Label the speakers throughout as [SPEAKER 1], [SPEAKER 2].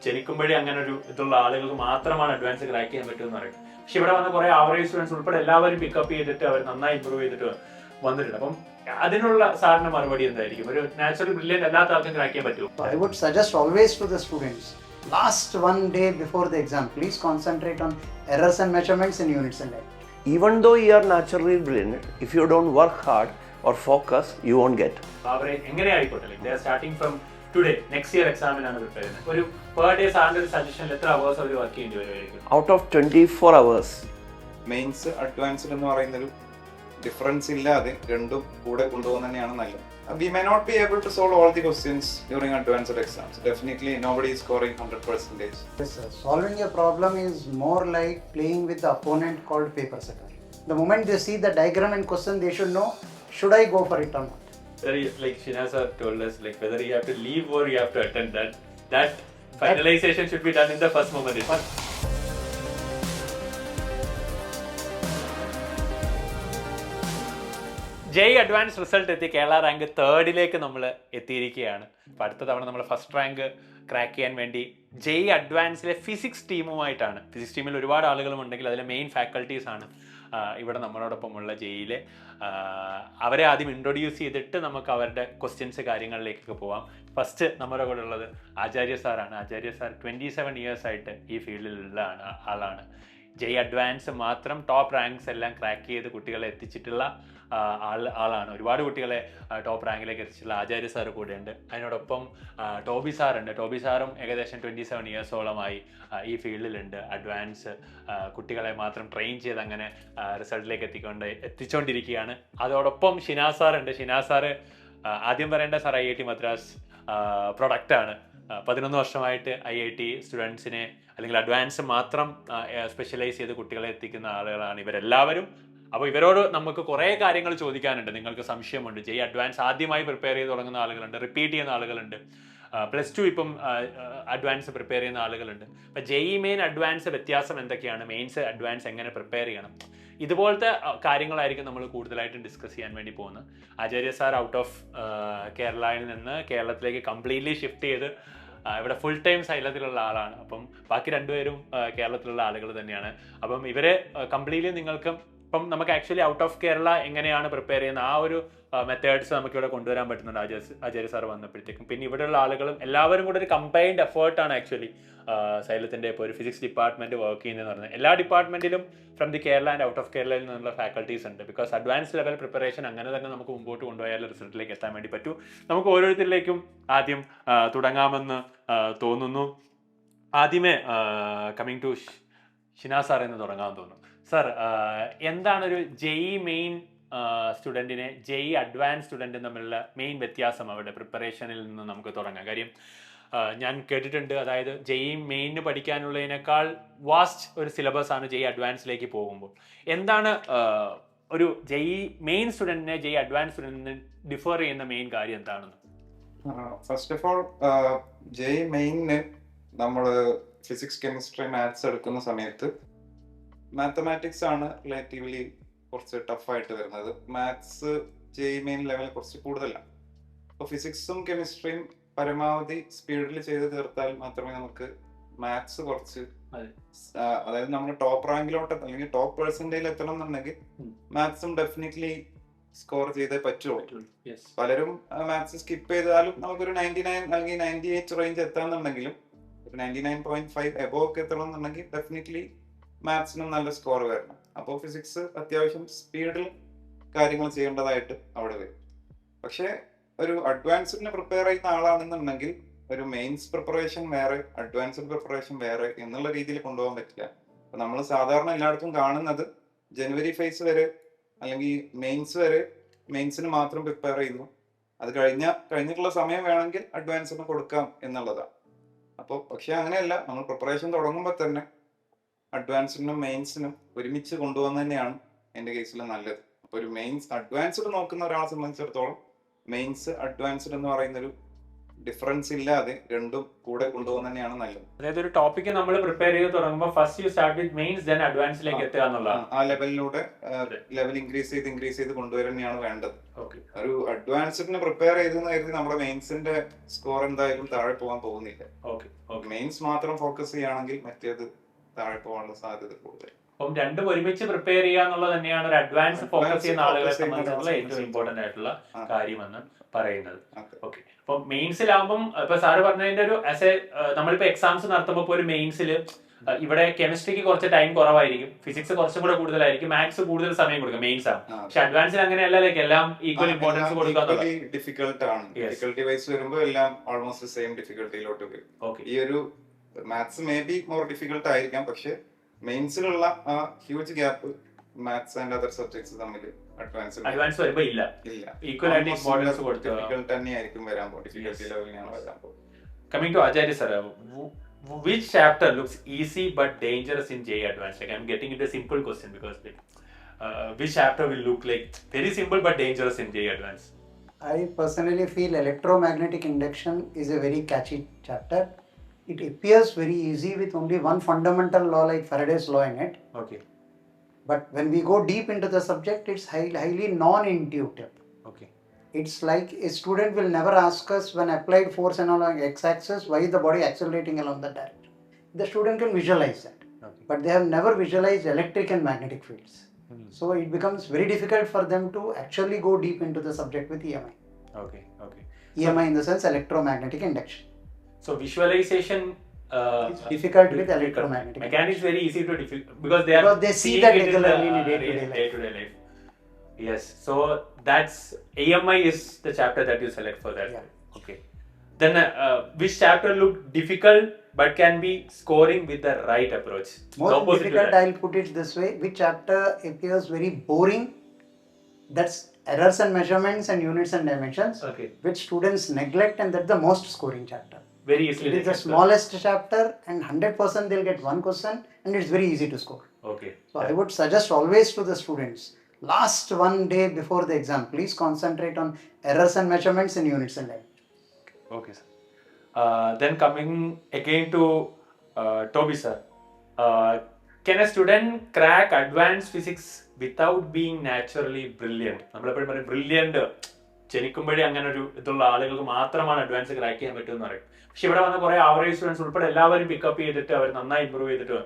[SPEAKER 1] ജനിക്കുമ്പോഴേ അങ്ങനെ ഒരു ഇതുള്ള ആളുകൾക്ക് മാത്രമാണ് അഡ്വാൻസ് ക്രാക്ക് ചെയ്യാൻ പറ്റുമെന്ന് പറയുന്നത്. പക്ഷെ ഇവിടെ വന്ന കുറെ ആവറേജ് സ്റ്റുഡൻസ് ഉൾപ്പെടെ എല്ലാവരും പിക്കപ്പ് ചെയ്തിട്ട് അവർ നന്നായി ഇമ്പ്രൂവ് ചെയ്തിട്ട് വന്നിട്ടുണ്ട്. അപ്പം അതിനുള്ള സാറിന്റെ മറുപടി എന്തായിരിക്കും? ഒരു നാച്ചുറൽ ബ്രില്യന്റ് അല്ലാത്ത ആൾക്കും ക്രാക്ക് ചെയ്യാൻ പറ്റുമോ?
[SPEAKER 2] I would suggest always to the students, last one day before the exam, please concentrate on errors and measurements in units and time.
[SPEAKER 3] Even though you are naturally brilliant, if you don't work hard or focus, you won't get.
[SPEAKER 1] അവരെ എങ്ങനെ ആയിക്കോട്ടെ starting from today next year എക്സാമിനാണ് prepare ചെയ്യുന്നത്. ഒരു per day സാറിന്റെ ഒരു സജഷനിൽ എത്ര hours അവർ work ചെയ്യേണ്ടി വരുമായിരിക്കും?
[SPEAKER 3] Out of 24 hours.
[SPEAKER 4] Mains advanced എന്ന് പറയുന്നൊരു ഡിഫറൻസ് ഇല്ലാതെ രണ്ടും കൂടെ കൊണ്ടുപോകുന്നത് തന്നെയാണ് നല്ലത്. We may not be able to solve all the questions during advanced exams. Definitely nobody is scoring 100%.
[SPEAKER 2] Yes, sir. Solving a problem is more like playing with the opponent called paper setter. The moment they see the diagram and question, they should know, should I go for it or not?
[SPEAKER 1] Like Shinaz sir told us, like whether you have to leave or you have to attend, that finalization should be done in the first moment. JEE advance result എത്തി Kerala rank 3rd നമ്മൾ എത്തിയിരിക്കുകയാണ്. അപ്പോൾ അടുത്ത തവണ നമ്മൾ first rank crack ചെയ്യാൻ വേണ്ടി JEE അഡ്വാൻസിലെ physics ടീമുമായിട്ടാണ്. Physics ടീമിൽ ഒരുപാട് ആളുകളും ഉണ്ടെങ്കിൽ അതിലെ മെയിൻ ഫാക്കൽറ്റീസ് ആണ് ഇവിടെ നമ്മളോടൊപ്പമുള്ള ജെഇയിലെ. അവരെ ആദ്യം ഇൻട്രൊഡ്യൂസ് ചെയ്തിട്ട് നമുക്ക് അവരുടെ ക്വസ്റ്റ്യൻസ് കാര്യങ്ങളിലേക്കൊക്കെ പോവാം. ഫസ്റ്റ് നമ്മുടെ കൂടെ ഉള്ളത് ആചാര്യ സാറാണ്. ആചാര്യ സാർ 27 years ആയിട്ട് ഈ ഫീൽഡിലുള്ള ആളാണ്. ജെഇ അഡ്വാൻസ് മാത്രം ടോപ്പ് റാങ്ക്സ് എല്ലാം ക്രാക്ക് ചെയ്ത് കുട്ടികളെ എത്തിച്ചിട്ടുള്ള ആളാണ്. ഒരുപാട് കുട്ടികളെ ടോപ്പ് റാങ്കിലേക്ക് എത്തിച്ചിട്ടുള്ള ആചാര്യ സാറ് കൂടെയുണ്ട്. അതിനോടൊപ്പം ടോബി സാറുണ്ട്. ടോബി സാറും ഏകദേശം 27 yearsോളമായി ഈ ഫീൽഡിലുണ്ട്. അഡ്വാൻസ് കുട്ടികളെ മാത്രം ട്രെയിൻ ചെയ്ത് അങ്ങനെ റിസൾട്ടിലേക്ക് എത്തിച്ചുകൊണ്ടിരിക്കുകയാണ്. അതോടൊപ്പം ഷിനാസ് സാറുണ്ട്. ഷിനാസ് സാറ് ആദ്യം പറയേണ്ട സാർ IIT മദ്രാസ് പ്രൊഡക്റ്റാണ്. 11 വർഷമായിട്ട് IIT സ്റ്റുഡൻസിനെ അല്ലെങ്കിൽ അഡ്വാൻസ് മാത്രം സ്പെഷ്യലൈസ് ചെയ്ത് കുട്ടികളെ എത്തിക്കുന്ന ആളുകളാണ് ഇവരെല്ലാവരും. അപ്പോൾ ഇവരോട് നമുക്ക് കുറേ കാര്യങ്ങൾ ചോദിക്കാനുണ്ട്. നിങ്ങൾക്ക് സംശയമുണ്ട്, ജെഇ അഡ്വാൻസ് ആദ്യമായി പ്രിപ്പയർ ചെയ്ത് തുടങ്ങുന്ന ആളുകളുണ്ട്, റിപ്പീറ്റ് ചെയ്യുന്ന ആളുകളുണ്ട്, +2 ഇപ്പം അഡ്വാൻസ് പ്രിപ്പയർ ചെയ്യുന്ന ആളുകളുണ്ട്. അപ്പം ജെഇ മെയിൻ അഡ്വാൻസ് വ്യത്യാസം എന്തൊക്കെയാണ്, മെയിൻസ് അഡ്വാൻസ് എങ്ങനെ പ്രിപ്പയർ ചെയ്യണം, ഇതുപോലത്തെ കാര്യങ്ങളായിരിക്കും നമ്മൾ കൂടുതലായിട്ടും ഡിസ്കസ് ചെയ്യാൻ വേണ്ടി പോകുന്നത്. ആചാര്യ സാർ ഔട്ട് ഓഫ് കേരളയിൽ നിന്ന് കേരളത്തിലേക്ക് കംപ്ലീറ്റ്ലി ഷിഫ്റ്റ് ചെയ്ത് ഇവിടെ ഫുൾ ടൈം സൈലത്തിലുള്ള ആളാണ്. അപ്പം ബാക്കി രണ്ടുപേരും കേരളത്തിലുള്ള ആളുകൾ തന്നെയാണ്. അപ്പം ഇവരെ കംപ്ലീറ്റ്ലി നിങ്ങൾക്ക് ഇപ്പം നമുക്ക് ആക്ച്വലി ഔട്ട് ഓഫ് കേരള എങ്ങനെയാണ് പ്രിപ്പയർ ചെയ്യുന്ന ആ ഒരു മെത്തേഡ്സ് നമുക്കിവിടെ കൊണ്ടുവരാൻ പറ്റുന്നുണ്ട് ആചാര്യ സാർ വന്നപ്പോഴത്തേക്കും. പിന്നെ ഇവിടെയുള്ള ആളുകളും എല്ലാവരും കൂടെ ഒരു കമ്പൈൻഡ് എഫേർട്ടാണ് ആക്ച്വലി സൈലത്തിൻ്റെ ഇപ്പോൾ ഒരു ഫിസിക്സ് ഡിപ്പാർട്ട്മെൻറ്റ് വർക്ക് ചെയ്യുന്നതെന്ന് പറഞ്ഞാൽ. എല്ലാ ഡിപ്പാർട്ട്മെൻറ്റിലും from the Kerala and out of കേരളയിൽ നിന്നുള്ള ഫാക്കൽറ്റീസ് ഉണ്ട്. ബിക്കോസ് അഡ്വാൻസ് ലെവൽ പ്രിപ്പറേഷൻ അങ്ങനെ തന്നെ നമുക്ക് മുമ്പോട്ട് കൊണ്ടുപോയാൽ റിസൾട്ടിലേക്ക് എത്താൻ വേണ്ടി പറ്റൂ. നമുക്ക് ഓരോരുത്തരിലേക്കും ആദ്യം തുടങ്ങാമെന്ന് തോന്നുന്നു. ആദ്യമേ കമ്മിങ് ടു ഷിനാസ് സാർ എന്ന് തുടങ്ങാൻ തോന്നുന്നു. സാർ, എന്താണ് ഒരു ജെഇ മെയിൻ സ്റ്റുഡൻറ്റിനെ ജെഇ അഡ്വാൻസ് സ്റ്റുഡൻറ്റും തമ്മിലുള്ള മെയിൻ വ്യത്യാസം അവരുടെ പ്രിപ്പറേഷനിൽ നിന്ന് നമുക്ക് തുടങ്ങാം? കാര്യം ഞാൻ കേട്ടിട്ടുണ്ട്, അതായത് ജെഇ മെയിന് പഠിക്കാനുള്ളതിനേക്കാൾ വാസ്റ്റ് ഒരു സിലബസ് ആണ് ജെഇ അഡ്വാൻസിലേക്ക് പോകുമ്പോൾ. എന്താണ് ഒരു ജെഇ മെയിൻ സ്റ്റുഡൻറ്റിനെ ജെഇ അഡ്വാൻസ് സ്റ്റുഡൻറ്റിനെ ഡിഫർ ചെയ്യുന്ന മെയിൻ കാര്യം എന്താണെന്ന്?
[SPEAKER 4] ഫസ്റ്റ് ഓഫ് ഓൾ, ജെഇ മെയിനിന് നമ്മൾ ഫിസിക്സ്, കെമിസ്ട്രി, മാത്സ് എടുക്കുന്ന സമയത്ത് മാത്തമാറ്റിക്സ് ആണ് റിലേറ്റീവ്ലി കുറച്ച് ടഫായിട്ട് വരുന്നത്. മാത്സ് ജെഇ മെയിൻ ലെവൽ കുറച്ച് കൂടുതലാണ്. അപ്പോൾ ഫിസിക്സും കെമിസ്ട്രിയും പരമാവധി സ്പീഡിൽ ചെയ്ത് തീർത്താൽ മാത്രമേ നമുക്ക് മാത്സ് കുറച്ച്, അതായത് നമ്മൾ ടോപ്പ് റാങ്കിലോട്ട് അല്ലെങ്കിൽ ടോപ്പ് പെർസെന്റേജിൽ എത്തണം എന്നുണ്ടെങ്കിൽ മാത്സും ഡെഫിനറ്റ്ലി സ്കോർ ചെയ്തേ പറ്റുള്ളൂ. പലരും മാത്സ് സ്കിപ്പ് ചെയ്താലും നമുക്കൊരു 99 അല്ലെങ്കിൽ 98 റേഞ്ച് എത്താന്നുണ്ടെങ്കിലും ഒരു 99.5 എബോവ് ഒക്കെ എത്തണം എന്നുണ്ടെങ്കിൽ ഡെഫിനറ്റ്ലി മാത്സിനും നല്ല സ്കോർ വരണം. അപ്പോൾ ഫിസിക്സ് അത്യാവശ്യം സ്പീഡിൽ കാര്യങ്ങൾ ചെയ്യേണ്ടതായിട്ട് അവിടെ വരും. പക്ഷേ ഒരു അഡ്വാൻസ്ഡിന് പ്രിപ്പയർ ചെയ്യുന്ന ആളാണെന്നുണ്ടെങ്കിൽ ഒരു മെയിൻസ് പ്രിപ്പറേഷൻ വേറെ, അഡ്വാൻസ്ഡ് പ്രിപ്പറേഷൻ വേറെ എന്നുള്ള രീതിയിൽ കൊണ്ടുപോകാൻ പറ്റില്ല. അപ്പൊ നമ്മൾ സാധാരണ എല്ലായിടത്തും കാണുന്നത് ജനുവരി ഫേസ് വരെ അല്ലെങ്കിൽ മെയിൻസ് വരെ മെയിൻസിന് മാത്രം പ്രിപ്പയർ ചെയ്യുന്നു. അത് കഴിഞ്ഞിട്ടുള്ള സമയം വേണമെങ്കിൽ അഡ്വാൻസിന് കൊടുക്കാം എന്നുള്ളതാണ്. അപ്പോൾ പക്ഷെ അങ്ങനെയല്ല, നമ്മൾ പ്രിപ്പറേഷൻ തുടങ്ങുമ്പോൾ തന്നെ അഡ്വാൻസിനും മെയിൻസിനും ഒരുമിച്ച് കൊണ്ടുപോകുന്നത് തന്നെയാണ് എൻ്റെ കേസിൽ നല്ലത്. അപ്പോൾ ഒരു മെയിൻസ് അഡ്വാൻസ്ഡ് നോക്കുന്ന ഒരാളെ സംബന്ധിച്ചിടത്തോളം മെയിൻസ് അഡ്വാൻസ്ഡ് എന്ന് പറയുന്നൊരു ഡിഫറൻസ് ഇല്ലാതെ രണ്ടും കൂടെ കൊണ്ടുപോകുന്നത് തന്നെയാണ് നല്ലത്.
[SPEAKER 1] അതായത് ഒരു ടോപ്പിക്ക് നമ്മൾ പ്രിപ്പയർ ചെയ്ത് തുടങ്ങുമ്പോൾ first you start with mains then അഡ്വാൻസിലേക്ക് എത്തുക എന്നുള്ളതാണ്.
[SPEAKER 4] ആ ലെവലിലൂടെ ലെവൽ ഇൻക്രീസ് ചെയ്ത് കൊണ്ടുവരാൻ തന്നെയാണ് വേണ്ടത്. ഒരു അഡ്വാൻസ്ഡിന് പ്രിപ്പയർ ചെയ്തെന്ന് കരുതി നമ്മുടെ മെയിൻസിന്റെ സ്കോർ എന്തായാലും താഴെ പോകാൻ പോകുന്നില്ല. മെയിൻസ് മാത്രം ഫോക്കസ് ചെയ്യുകയാണെങ്കിൽ മറ്റേത് താഴെ പോകാനുള്ള സാധ്യത കൂടുതൽ.
[SPEAKER 1] അപ്പം രണ്ടും ഒരുമിച്ച് പ്രിപ്പയർ ചെയ്യുക എന്നുള്ളത് തന്നെയാണ് ഒരു അഡ്വാൻസ് ഫോക്കസ് ചെയ്യുന്ന ആളുകളെ
[SPEAKER 4] focus ചെയ്യുന്ന
[SPEAKER 1] സംബന്ധിച്ചുള്ള
[SPEAKER 4] ആളുകളെ
[SPEAKER 1] ഏറ്റവും ഇമ്പോർട്ടന്റ് ആയിട്ടുള്ള കാര്യമെന്ന് പറയുന്നത്.
[SPEAKER 4] അതെ.
[SPEAKER 1] ഓക്കെ, അപ്പൊ മെയിൻസിലാകുമ്പോൾ ഇപ്പൊ സാറ് പറഞ്ഞതിന്റെ ഒരു നമ്മളിപ്പോ എക്സാംസ് നടത്തുമ്പോൾ ഇപ്പോൾ ഒരു മെയിൻസിൽ ഇവിടെ കെമിസ്ട്രിക്ക് കുറച്ച് ടൈം കുറവായിരിക്കും, ഫിസിക്സ് കുറച്ചും കൂടെ കൂടുതലായിരിക്കും, മാത്സ് കൂടുതൽ സമയം കൊടുക്കും മെയിൻസ് ആണ്. പക്ഷെ അഡ്വാൻസിൽ അങ്ങനെയല്ല, ലൈക്ക് എല്ലാം ഈക്വൽ ഇമ്പോർട്ടൻസ് കൊടുക്കുക.
[SPEAKER 4] ഡിഫിക്കൽട്ട് ആണ്, ഡിഫിക്കൽട്ടി വൈസ് വരുമ്പോൾ എല്ലാം ഓൾമോസ്റ്റ് സെയിം ഡിഫിക്കൽട്ടിയിലോട്ട് വരും.
[SPEAKER 1] ഓക്കെ,
[SPEAKER 4] ഈ ഒരു maths may be more difficult ആയിരിക്കാം, പക്ഷെ മെയിൻസിലുള്ള ആ huge gap maths and other subjects തമ്മിൽ
[SPEAKER 1] അഡ്വാൻസ് വരുമ്പോ ഇല്ല, ഈക്വൽ ആയിട്ട് ഇമ്പോർട്ടൻസ് കൊടുക്കുക.
[SPEAKER 4] ഡിഫിക്കൽട്ട് തന്നെയായിരിക്കും വരാൻ പോകും, ഡിഫിക്കൽട്ടി ലെവലിനാണ് വരാൻ പോകും.
[SPEAKER 1] Coming to Acharya sir, which chapter looks easy but dangerous in JEE Advanced? Like I'm getting into a simple question because like, which chapter will look like very simple but dangerous in JEE Advanced?
[SPEAKER 2] I personally feel electromagnetic induction is a very catchy chapter. It appears very easy with only one fundamental law like Faraday's law in it.
[SPEAKER 1] Okay.
[SPEAKER 2] But when we go deep into the subject, it's highly non-intuitive.
[SPEAKER 1] Okay.
[SPEAKER 2] It's like a student will never ask us when applied force and along x-axis, why is the body accelerating along that direction? The student can visualize that.
[SPEAKER 1] Okay.
[SPEAKER 2] But they have never visualized electric and magnetic fields. So it becomes very difficult for them to actually go deep into the subject with EMI.
[SPEAKER 1] Okay. Okay.
[SPEAKER 2] EMI in the sense electromagnetic induction.
[SPEAKER 1] So visualization
[SPEAKER 2] It's difficult with electromagnetic.
[SPEAKER 1] Mechanics very easy to because
[SPEAKER 2] they see that regularly in
[SPEAKER 1] day-to-day life. Yes, so that's AMI is the chapter that you select for that.
[SPEAKER 2] Yeah.
[SPEAKER 1] Okay. Then which chapter look difficult but can be scoring with the right approach?
[SPEAKER 2] More difficult, I'll put it this way, which chapter appears very boring, that's errors and measurements and units and dimensions,
[SPEAKER 1] Okay.
[SPEAKER 2] which students neglect, and that's the most scoring chapter.
[SPEAKER 1] Very easily.
[SPEAKER 2] It is the smallest chapter and 100% they'll get one question and it's very easy to score.
[SPEAKER 1] Okay.
[SPEAKER 2] So I would suggest always to the students, last one day before the exam, please concentrate on errors and measurements in units and dimensions.
[SPEAKER 1] Okay, sir. Then coming again to Toby, sir. Can a student crack advanced physics without being naturally brilliant? നമ്മളെപ്പോഴും പറയും brilliant ജനിക്കുമ്പോഴേ അങ്ങനെ ഒരു ഇതുള്ള ആളുകൾക്ക് മാത്രമാണ് advance crack ചെയ്യാൻ പറ്റുമെന്ന് പറയും. പക്ഷെ ഇവിടെ വന്ന കുറെ ആവറേജ് സ്റ്റുഡൻസ് ഉൾപ്പെടെ എല്ലാവരും പിക്കപ്പ് ചെയ്തിട്ട് അവർ നന്നായി ഇമ്പ്രൂവ് ചെയ്തിട്ട്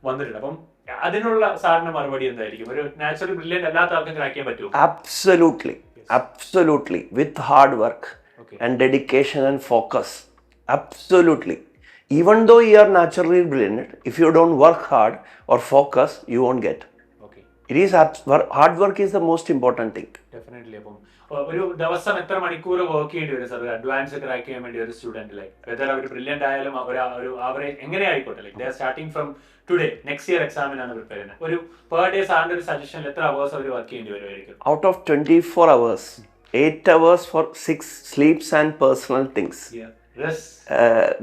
[SPEAKER 1] വന്നിട്ടുണ്ട്. അപ്പം അതിനുള്ള സാറിന്റെ മറുപടി എന്തായിരിക്കും? ഒരു നാച്ചുറൽ ബ്രില്യൻറ്റ് അല്ലാത്ത ആൾക്കും ക്രാക്ക് ചെയ്യാൻ പറ്റുമോ?
[SPEAKER 3] Absolutely. With hard work and dedication and focus. Absolutely. Even though you are naturally brilliant, if you don't work hard or focus, you won't get.
[SPEAKER 1] Okay.
[SPEAKER 3] It is hard work is the most important thing.
[SPEAKER 1] Definitely. അപ്പം ഒരു ദിവസം എത്ര മണിക്കൂർ work ചെയ്യേണ്ടി വരും sir advance crack ചെയ്യാൻ വേണ്ടി ഒരു സ്റ്റുഡന്റ്? ലൈക്ക് വെദർ അവർ ബ്രില്യന്റ് ആയാലും ഒരു ആവറേജ് എങ്ങനെ ആയിക്കോട്ടെ, like they are starting from today next year എക്സാമിനാണ് പ്രിപ്പയർ ചെയ്യുന്നത്. ഒരു പെർ ഡേ സാറിന്റെ ഒരു സജഷൻ എത്ര അവേഴ്സ് അവർ വർക്ക് ചെയ്യേണ്ടി വരുമായിരിക്കും?
[SPEAKER 3] Out of 24 hours, 8 hours for 6 sleeps and personal things.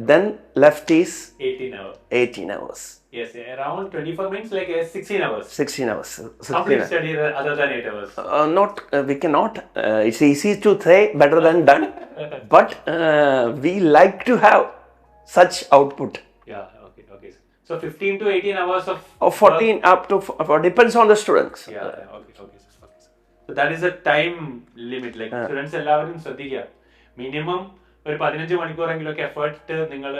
[SPEAKER 3] Then left is 18 hours.
[SPEAKER 1] Yes, around 24 minutes, like 16 hours.
[SPEAKER 3] 16 hours.
[SPEAKER 1] Complete study other than 8 hours.
[SPEAKER 3] We cannot. It's easy to say, better than done. But we like to have such output.
[SPEAKER 1] Yeah, okay. So 15 to 18 hours of
[SPEAKER 3] 14 up to depends on the students.
[SPEAKER 1] Yeah, okay. So that is a time limit. Like students എല്ലാവരും ശ്രദ്ധിക്കുക, minimum ഒരു 15 മണിക്കൂറെങ്കിലൊക്കെ effort നിങ്ങൾ,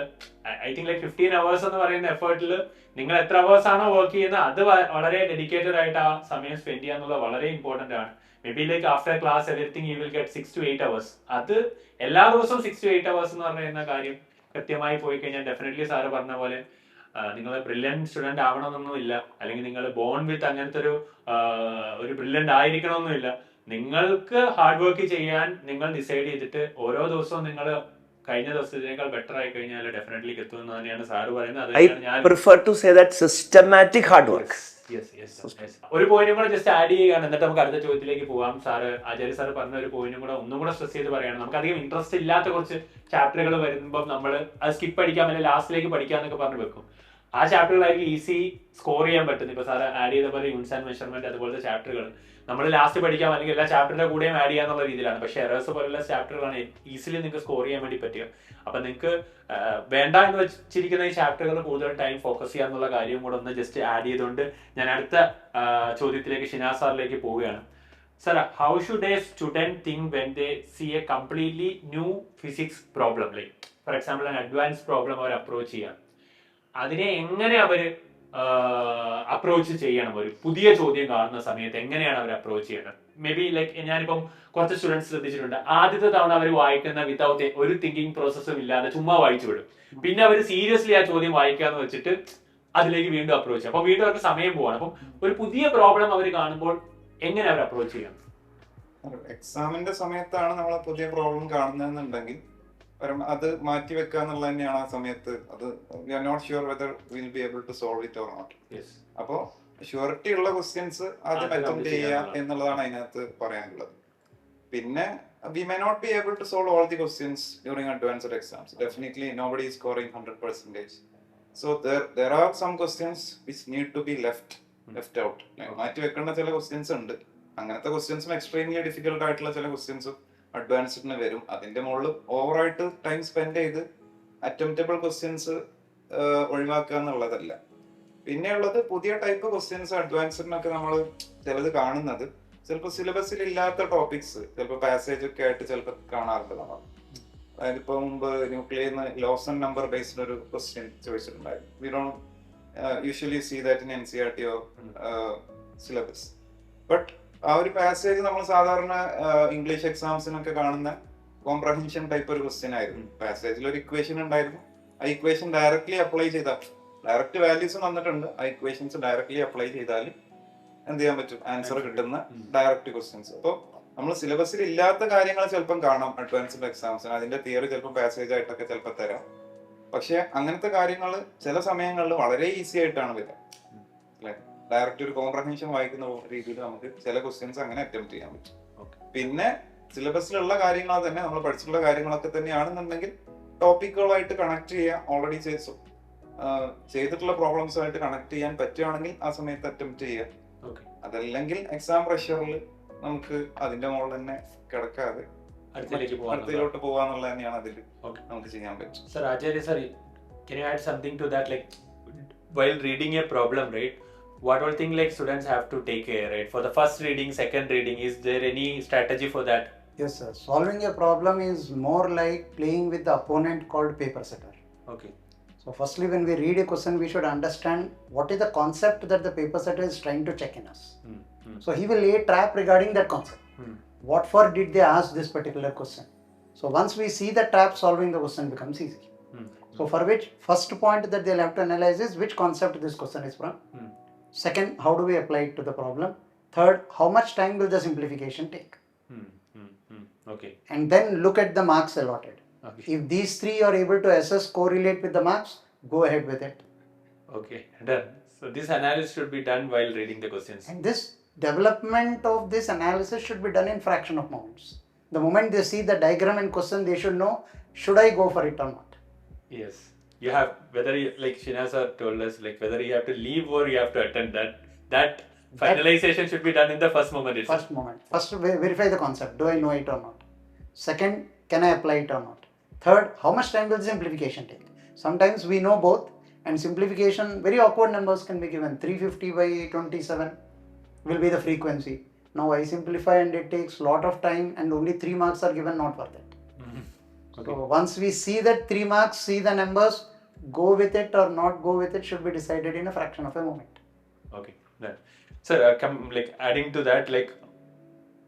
[SPEAKER 1] I think like 15 hours എന്ന് പറയുന്ന എഫേർട്ടിൽ നിങ്ങൾ എത്ര hours ആണോ work ചെയ്യുന്നത് അത് വളരെ ഡെഡിക്കേറ്റഡ് ആയിട്ട് ആ സമയം സ്പെൻഡ് ചെയ്യുക എന്നുള്ളത് വളരെ ഇമ്പോർട്ടന്റ് ആണ്. May be like after class everything you will get 6 to 8 hours. അത് എല്ലാ ദിവസവും 6 to 8 hours എന്ന് പറയുന്ന കാര്യം കൃത്യമായി പോയി കഴിഞ്ഞാൽ ഡെഫിനറ്റ്ലി സാറ് പറഞ്ഞ പോലെ നിങ്ങൾ ബ്രില്യൻറ്റ് സ്റ്റുഡൻറ് ആവണമെന്നൊന്നുമില്ല, അല്ലെങ്കിൽ നിങ്ങൾ ബോൺ വിത്ത് അങ്ങനത്തെ ഒരു ബ്രില്യൻറ്റ് ആയിരിക്കണമെന്നില്ല. നിങ്ങൾക്ക് ഹാർഡ് വർക്ക് ചെയ്യാൻ നിങ്ങൾ ഡിസൈഡ് ചെയ്തിട്ട് ഓരോ ദിവസവും നിങ്ങൾ കഴിഞ്ഞ ദിവസത്തിനേക്കാൾ ബെറ്റർ ആയി കഴിഞ്ഞാൽ ഡെഫിനറ്റ്ലി എത്തുമെന്ന് തന്നെയാണ് സാറ് പറയുന്നത്.
[SPEAKER 3] I prefer to say that systematic hard work.
[SPEAKER 1] ഒരു പോയിന്റും കൂടെ ജസ്റ്റ് ആഡ് ചെയ്യുകയാണ്, എന്നിട്ട് നമുക്ക് അടുത്ത ചോദ്യത്തിലേക്ക് പോകാം. സാറ് ആചാര്യ സാറ് പറഞ്ഞ ഒരു പോയിന്റും കൂടെ ഒന്നും കൂടെ സ്ട്രെസ് ചെയ്ത് പറയുകയാണ്. നമുക്ക് അധികം ഇൻട്രസ്റ്റ് ഇല്ലാത്ത കുറച്ച് ചാപ്റ്ററുകൾ വരുമ്പോൾ നമ്മൾ അത് സ്കിപ്പ് അടിക്കാം അല്ലെങ്കിൽ ലാസ്റ്റിലേക്ക് പഠിക്കാന്നൊക്കെ പറഞ്ഞു വെക്കും. ആ ചാപ്റ്ററുകളായിരിക്കും ഈസി സ്കോർ ചെയ്യാൻ പറ്റുന്നത്. ഇപ്പൊ സാറ് ആഡ് ചെയ്ത പോലെ യൂണിറ്റ്സ് ആൻഡ് മെഷർമെന്റ് അതുപോലത്തെ ചാപ്റ്ററുകൾ നമ്മൾ ലാസ്റ്റ് പഠിക്കാം, അല്ലെങ്കിൽ എല്ലാ ചാപ്റ്ററിന്റെ കൂടെയും ആഡ് ചെയ്യാന്നുള്ള രീതിയിലാണ്. പക്ഷേ എറേഴ്സ് പോലുള്ള ചാപ്റ്ററുകളാണ് ഈസിലി നിങ്ങൾക്ക് സ്കോർ ചെയ്യാൻ വേണ്ടി പറ്റുക. അപ്പൊ നിങ്ങൾക്ക് വേണ്ട എന്ന് വെച്ചിരിക്കുന്ന ഈ ചാപ്റ്ററുകൾ കൂടുതൽ ടൈം ഫോക്കസ് ചെയ്യാന്നുള്ള കാര്യം കൂടെ ഒന്ന് ജസ്റ്റ് ആഡ് ചെയ്തുകൊണ്ട് ഞാൻ അടുത്ത ചോദ്യത്തിലേക്ക് ഷിനാസ് സാറിലേക്ക് പോവുകയാണ്. Sir, how should a student think when they see a completely new physics problem? Like, for example advance problem അവർ അപ്രോച്ച് ചെയ്യാം, അതിനെ എങ്ങനെ അവർ അപ്രോച്ച് ചെയ്യണം? ഒരു പുതിയ ചോദ്യം കാണുന്ന സമയത്ത് എങ്ങനെയാണ് അവർ അപ്രോച്ച് ചെയ്യണം? മേ ബി ലൈക്ക് ഞാനിപ്പം കുറച്ച് സ്റ്റുഡൻസ് ശ്രദ്ധിച്ചിട്ടുണ്ട്, ആദ്യത്തെ തവണ അവർ വായിക്കുന്ന വിതൗട്ട് ഒരു തിങ്കിങ് പ്രോസസ്സും ഇല്ലാതെ ചുമ്മാ വായിച്ചു വിടും. പിന്നെ അവർ സീരിയസ്ലി ആ ചോദ്യം വായിക്കാന്ന് വെച്ചിട്ട് അതിലേക്ക് വീണ്ടും അപ്രോച്ച് ചെയ്യും. അപ്പൊ വീണ്ടും അവർക്ക് സമയം പോവാണ്. അപ്പം ഒരു പുതിയ പ്രോബ്ലം അവർ കാണുമ്പോൾ എങ്ങനെ അവർ അപ്രോച്ച് ചെയ്യണം?
[SPEAKER 4] എക്സാമിന്റെ സമയത്താണ് നമ്മൾ പുതിയ പ്രോബ്ലം കാണുന്നതെന്നുണ്ടെങ്കിൽ അത് മാറ്റി വെക്കുക എന്നുള്ളത് തന്നെയാണ് ആ സമയത്ത്. അത് we are not sure whether will be able to solve it or not. അപ്പോ ഷുവറിറ്റി ഉള്ള ക്വസ്റ്റ്യൻസ് ആദ്യം അറ്റംപ്റ്റ് ചെയ്യുക എന്നുള്ളതാണ് അതിനകത്ത് പറയാനുള്ളത്. പിന്നെ we may not be able to solve all the questions during advanced exams. Definitely nobody is scoring 100%. So there are some questions which need to be left out. മാറ്റി വെക്കേണ്ട ചില ക്വസ്റ്റ്യൻസ് ഉണ്ട്. അങ്ങനത്തെ ക്വസ്റ്റ്യൻസും എക്സ്ട്രീംലി ഡിഫിക്കൽട്ട് ആയിട്ടുള്ള ചില ക്വസ്റ്റ്യൻസും അഡ്വാൻസ്ഡിന് വരും. അതിന്റെ മുകളിൽ ഓവറായിട്ട് ടൈം സ്പെൻഡ് ചെയ്ത് അറ്റംപ്റ്റബിൾ ക്വസ്റ്റ്യൻസ് ഒഴിവാക്കുക എന്നുള്ളതല്ല. പിന്നെയുള്ളത് പുതിയ ടൈപ്പ് ക്വസ്റ്റ്യൻസ് അഡ്വാൻസ്ഡിനൊക്കെ നമ്മൾ ചിലത് കാണുന്നത് ചിലപ്പോൾ സിലബസിൽ ഇല്ലാത്ത ടോപ്പിക്സ്, ചിലപ്പോൾ പാസേജ് ഒക്കെ ആയിട്ട് ചിലപ്പോൾ കാണാറുണ്ട് നമ്മൾ. അതായത് ഇപ്പൊ മുമ്പ് nuclear laws and number based ഒരു ക്വസ്റ്റ്യൻ ചോദിച്ചിട്ടുണ്ടായിരുന്നു. We don't usually see that in NCERT or syllabus. But ആ ഒരു പാസേജ് നമ്മൾ സാധാരണ ഇംഗ്ലീഷ് എക്സാംസിനൊക്കെ കാണുന്ന കോംപ്രഹെൻഷൻ ടൈപ്പ് ഒരു ക്വസ്റ്റ്യൻ ആയിരുന്നു. പാസേജിൽ ഒരു ഇക്വേഷൻ ഉണ്ടായിരുന്നു. ആ ഇക്വേഷൻ ഡയറക്ട്ലി അപ്ലൈ ചെയ്താൽ, ഡയറക്റ്റ് വാല്യൂസ് തന്നിട്ടുണ്ട്, ആ ഇക്വേഷൻസ് ഡയറക്ട്ലി അപ്ലൈ ചെയ്താൽ എന്ത് ചെയ്യാൻ പറ്റും? ആൻസർ കിട്ടുന്ന ഡയറക്റ്റ് ക്വസ്റ്റ്യൻസ്. അപ്പോൾ നമ്മൾ സിലബസിൽ ഇല്ലാത്ത കാര്യങ്ങൾ ചിലപ്പം കാണാം അഡ്വാൻസ്ഡ് എക്സാംസിന്. അതിന്റെ തിയറി ചിലപ്പോൾ പാസേജ് ആയിട്ടൊക്കെ ചിലപ്പോൾ തരാം. പക്ഷെ അങ്ങനത്തെ കാര്യങ്ങൾ ചില സമയങ്ങളിൽ വളരെ ഈസി ആയിട്ടാണ് വരിക. അല്ലെ, ഡയറക്റ്റ് ഒരു കോംപ്രഹെൻഷൻ വായിക്കുന്ന രീതിയിൽ നമുക്ക് ചില ക്വസ്റ്റ്യൻസ് അങ്ങനെ അറ്റംപ്റ്റ് ചെയ്യാൻ പറ്റും. പിന്നെ സിലബസിലുള്ള കാര്യങ്ങൾ തന്നെ, നമ്മൾ പഠിച്ചിട്ടുള്ള കാര്യങ്ങളൊക്കെ തന്നെയാണെന്നുണ്ടെങ്കിൽ ടോപ്പിക്കുകളായിട്ട് കണക്ട് ചെയ്യാൻ ഓൾറെഡി ചെയ്തിട്ടുള്ള പ്രോബ്ലംസുമായിട്ട് കണക്ട് ചെയ്യാൻ പറ്റുകയാണെങ്കിൽ ആ സമയത്ത് അറ്റംപ്റ്റ് ചെയ്യാം. അതല്ലെങ്കിൽ എക്സാം പ്രഷറിൽ നമുക്ക് അതിന്റെ മുകളിൽ തന്നെ കിടക്കാതെ അടുത്തിലോട്ട് പോവാന്നുള്ളത് തന്നെയാണ് അതിൽ നമുക്ക് ചെയ്യാൻ പറ്റും.
[SPEAKER 1] Sir, Acharya sir, can you add something to that? Like while reading a problem, right? What all thing like students have to take care, right? For the first reading, second reading, is there any strategy for that?
[SPEAKER 2] Yes, sir. Solving a problem is more like playing with the opponent called paper setter.
[SPEAKER 1] Okay.
[SPEAKER 2] So firstly, when we read a question, we should understand what is the concept that the paper setter is trying to check in us. So he will lay a trap regarding that concept. What for did they ask this particular question? So once we see the trap, solving the question becomes easy. So for which, first point that they'll have to analyze is which concept this question is from. Second, how do we apply it to the problem? Third, how much time will the simplification take?
[SPEAKER 1] Okay.
[SPEAKER 2] And then look at the marks allotted. Okay. If these three are able to assess, correlate with the marks, go ahead with it.
[SPEAKER 1] Okay, done. So this analysis should be done while reading the questions.
[SPEAKER 2] And this development of this analysis should be done in fraction of moments. The moment they see the diagram and question, they should know, should I go for it or not?
[SPEAKER 1] Yes. You have, whether you, like Shinaz sir told us, like whether you have to leave or you have to attend, that finalization should be done in the first moment itself.
[SPEAKER 2] First moment. First, verify the concept. Do I know it or not? Second, can I apply it or not? Third, how much time will simplification take? Sometimes we know both, and simplification, very awkward numbers can be given. 350 by 27 will be the frequency. Now I simplify and it takes lot of time and only 3 marks are given, not worth it. Okay. So once we see that 3 marks, see the numbers, go with it or not go with it should be decided in a fraction of a moment.
[SPEAKER 1] Okay, done. Sir, like adding to that, like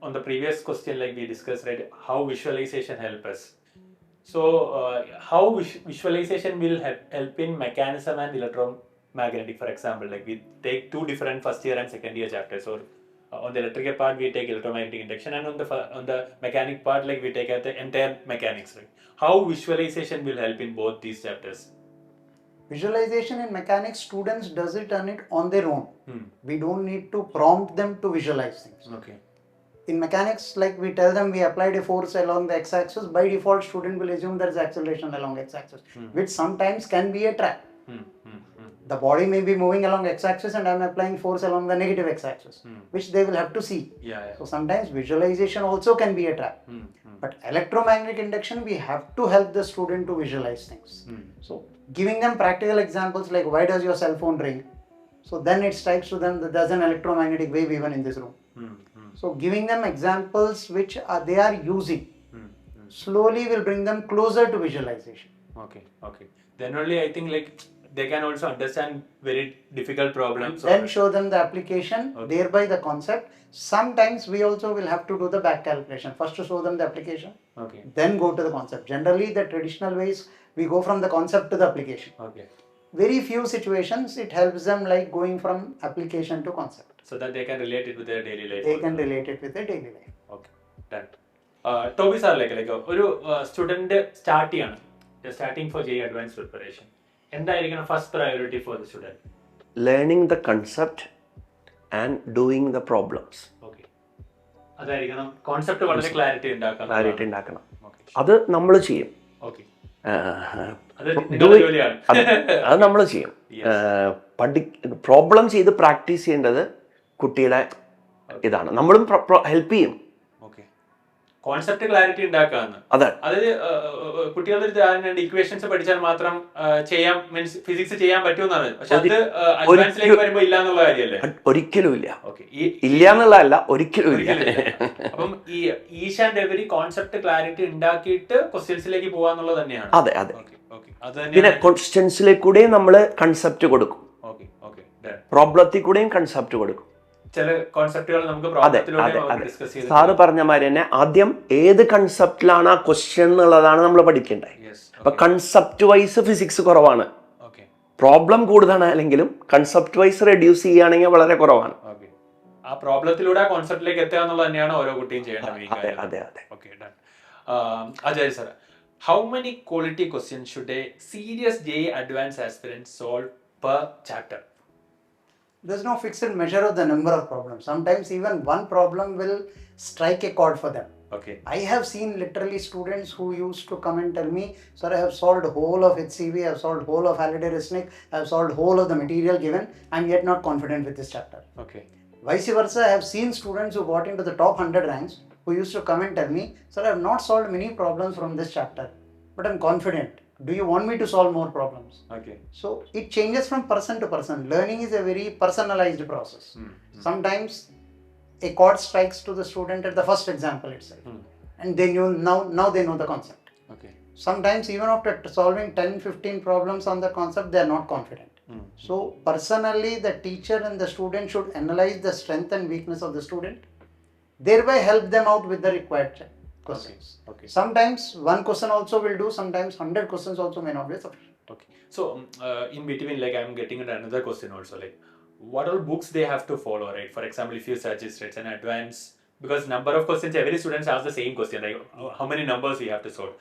[SPEAKER 1] on the previous question, like we discussed, right, how visualization help us. So how visualization will help in mechanism and electromagnetic, for example, like we take 2 different first year and second year chapters. So on the electrical part we take electromagnetic induction, and on the mechanic part, like we take at the entire mechanics, right? How visualization will help in both these chapters?
[SPEAKER 2] Visualization in mechanics, students does it on their own. We don't need to prompt them to visualize things.
[SPEAKER 1] Okay.
[SPEAKER 2] In mechanics, like we tell them we applied a force along the x-axis, by default student will assume there is acceleration along x-axis, which sometimes can be a trap. The body may be moving along x-axis and I am applying force along the negative x-axis, which they will have to see.
[SPEAKER 1] Yeah.
[SPEAKER 2] So sometimes visualization also can be a trap. But electromagnetic induction, we have to help the student to visualize things. So giving them practical examples like, why does your cell phone ring? So then it strikes to them that there's an electromagnetic wave even in this room. So giving them examples which they are using slowly will bring them closer to visualization.
[SPEAKER 1] Okay, okay. Then only I think like they can also understand very difficult problems.
[SPEAKER 2] Then show them the application,
[SPEAKER 1] Okay.
[SPEAKER 2] thereby the concept. Sometimes we also will have to do the back calculation. First to show them the application,
[SPEAKER 1] Okay,
[SPEAKER 2] then go to the concept. Generally, the traditional ways we go from the concept to the application.
[SPEAKER 1] okay.
[SPEAKER 2] Very few situations it helps them like going from application to concept.
[SPEAKER 1] So that they can relate it with their daily life.
[SPEAKER 2] They
[SPEAKER 1] also.
[SPEAKER 2] can relate it with their daily life.
[SPEAKER 1] Okay, done. Toby sir, like ഒരു student start ചെയ്യാണ്, starting for JEE advance preparation, എന്തായിരിക്കണം first priority for the student?
[SPEAKER 3] Learning the concept and doing the problems.
[SPEAKER 1] Okay, അതായിരിക്കണം concept വളരെ clarity ഉണ്ടാക്കണം.
[SPEAKER 3] Clarity ഉണ്ടാക്കണം.
[SPEAKER 1] Okay,
[SPEAKER 3] അത് നമ്മൾ ചെയ്യും.
[SPEAKER 1] ഓക്കെ,
[SPEAKER 3] ആഹ്,
[SPEAKER 1] അത്
[SPEAKER 3] do
[SPEAKER 1] നിങ്ങളുടെ
[SPEAKER 3] it.
[SPEAKER 1] ജോലിയാണ്.
[SPEAKER 3] അത് നമ്മൾ ചെയ്യും. പ്രോബ്ലം ചെയ്ത് പ്രാക്ടീസ് ചെയ്യേണ്ടത് കുട്ടിയുടെ ഇതാണ്. നമ്മളും ഹെൽപ്പ് ചെയ്യും.
[SPEAKER 1] ഓക്കെ, കോൺസെപ്റ്റ് ക്ലാരിറ്റി ഉണ്ടാക്കാന്ന്.
[SPEAKER 3] അതാണ്.
[SPEAKER 1] അതായത് കുട്ടികളുടെ ഒരു ധാരണ ഇക്വേഷൻസ് പഠിച്ചാൽ മാത്രം ചെയ്യാൻ, മീൻസ് ഫിസിക്സ് ചെയ്യാൻ പറ്റുമെന്നാണ്. പക്ഷെ അത് അഡ്വാൻസിലേക്ക് വരുമ്പോ ഇല്ല എന്നുള്ള കാര്യമല്ലേ?
[SPEAKER 3] ഒരിക്കലും ഇല്ല.
[SPEAKER 1] ഓക്കെ,
[SPEAKER 3] ഇല്ല എന്നുള്ളതല്ല, ഒരിക്കലും ഇല്ല.
[SPEAKER 1] അപ്പം ഈ each and every concept clarity ഉണ്ടാക്കിയിട്ട് ക്വസ്റ്റ്യൻസിലേക്ക് പോവാന്നുള്ളത് തന്നെയാണ്.
[SPEAKER 3] അതെ അതെ.
[SPEAKER 1] ഓക്കെ, ഓക്കെ, അത്
[SPEAKER 3] പിന്നെ
[SPEAKER 1] തന്നെയാണ്.
[SPEAKER 3] ക്വസ്റ്റ്യൻസിലേക്ക് കൂടെയും നമ്മൾ കൺസെപ്റ്റ് കൊടുക്കും,
[SPEAKER 1] ഓക്കെ, ഓക്കെ, ഡൺ.
[SPEAKER 3] പ്രോബ്ലത്തിൽ കൂടെയും കൺസെപ്റ്റ് കൊടുക്കും.
[SPEAKER 1] ചില കോൺസെപ്റ്റുകൾ നമുക്ക്
[SPEAKER 3] അതെ
[SPEAKER 1] പ്രോബ്ലത്തിലൂടെ
[SPEAKER 3] അതെ അതെ.
[SPEAKER 1] ഡിസ്കസ് ചെയ്ത്.
[SPEAKER 3] സാറ് പറഞ്ഞ മാതിരി തന്നെ ആദ്യം ഏത് കൺസെപ്റ്റിലാണ് ആ ക്വസ്റ്റ്യൻ എന്നുള്ളതാണ് നമ്മൾ പഠിക്കേണ്ടത്.
[SPEAKER 1] യെസ്,
[SPEAKER 3] അപ്പൊ കൺസെപ്റ്റ് വൈസ് ഫിസിക്സ് കുറവാണ്,
[SPEAKER 1] ഓക്കെ,
[SPEAKER 3] പ്രോബ്ലം കൂടുതലാണ്. അല്ലെങ്കിലും കൺസെപ്റ്റ് വൈസ് റെഡ്യൂസ് ചെയ്യുകയാണെങ്കിൽ വളരെ കുറവാണ്.
[SPEAKER 1] ഓക്കെ. ആ പ്രോബ്ലത്തിലൂടെ ആ കോൺസെപ്റ്റിലേക്ക് എത്തുക എന്നുള്ളത് തന്നെയാണ് ഓരോ കുട്ടിയും ചെയ്യേണ്ട മെയിൻ
[SPEAKER 3] അതെ
[SPEAKER 1] കാര്യം.
[SPEAKER 3] അതെ അതെ.
[SPEAKER 1] Okay, done. Ajay sir, how many quality questions should A serious JEE advance aspirant solve per chapter?
[SPEAKER 2] There's no fixed measure of the number of problems. Sometimes even one problem will strike a chord for them.
[SPEAKER 1] Okay,
[SPEAKER 2] I have seen literally students who used to come and tell me, sir, I have solved whole of HCV, I have solved whole of Halliday-Resnick, I have solved whole of the material given, I am yet not confident with this chapter.
[SPEAKER 1] Okay,
[SPEAKER 2] Vice versa, I have seen students who got into the top 100 ranks who used to come and tell me, sir, I have not solved many problems from this chapter, but I am confident. Do you want me to solve more problems?
[SPEAKER 1] Okay.
[SPEAKER 2] So it changes from person to person. Learning is a very personalized process. Sometimes a chord strikes to the student at the first example itself, and they knew now they know the concept.
[SPEAKER 1] Okay.
[SPEAKER 2] Sometimes even after solving 10-15 problems on the concept, they are not confident. So personally, the teacher and the student should analyze the strength and weakness of the student, thereby help them out with the required questions.
[SPEAKER 1] Okay.
[SPEAKER 2] Sometimes one question also will do, sometimes 100 questions also may not be sufficient.
[SPEAKER 1] Okay. So in between, like I'm getting at another question also, like what all books they have to follow, right? For example, if you suggest it's an advanced, because number of questions, every student asks the same question, like how many numbers we have to solve.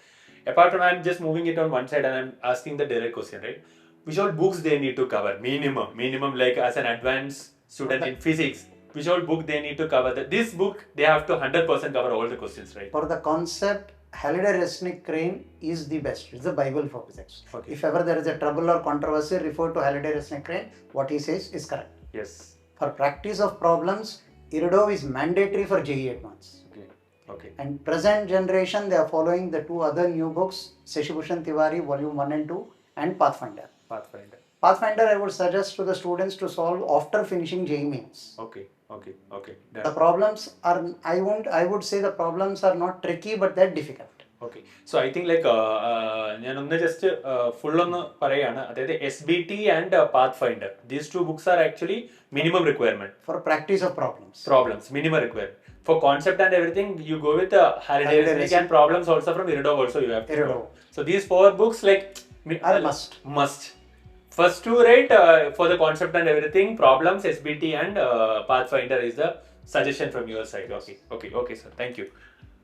[SPEAKER 1] Apart from I'm just moving it on one side and I'm asking the direct question, right? Which all books they need to cover? Minimum like as an advanced student in physics, which all book they need to cover? This book, they have to 100% cover all the questions, right?
[SPEAKER 2] For the concept, Halliday-Resnick crane is the best. It's the Bible for physics.
[SPEAKER 1] Okay.
[SPEAKER 2] If ever there is a trouble or controversy, refer to Halliday-Resnick crane. What he says is correct.
[SPEAKER 1] Yes.
[SPEAKER 2] For practice of problems, Iridov is mandatory for JEE Advance.
[SPEAKER 1] Okay. Okay.
[SPEAKER 2] And present generation, they are following the two other new books, Seshibhushan Tiwari, Volume 1 and 2, and Pathfinder. Pathfinder, I would suggest to the students to solve after finishing JEE Mains.
[SPEAKER 1] Okay. Okay. Okay.
[SPEAKER 2] The problems are, I would say the problems are not tricky, but they're difficult.
[SPEAKER 1] Okay. So I think like ഞാനൊന്ന് just full ഒന്ന് പറയാണ്, അതായത് SBT and Pathfinder, these two books are actually minimum requirement
[SPEAKER 2] For practice of problems.
[SPEAKER 1] Minimum requirement. For concept and everything, you go with Halliday-Resnick, and problems also from Iridov also you have to go. So these 4 books like
[SPEAKER 2] Are
[SPEAKER 1] must. First two, right, for the concept and everything, problems, SBT and Pathfinder is the suggestion from your side. Okay, sir. Thank you.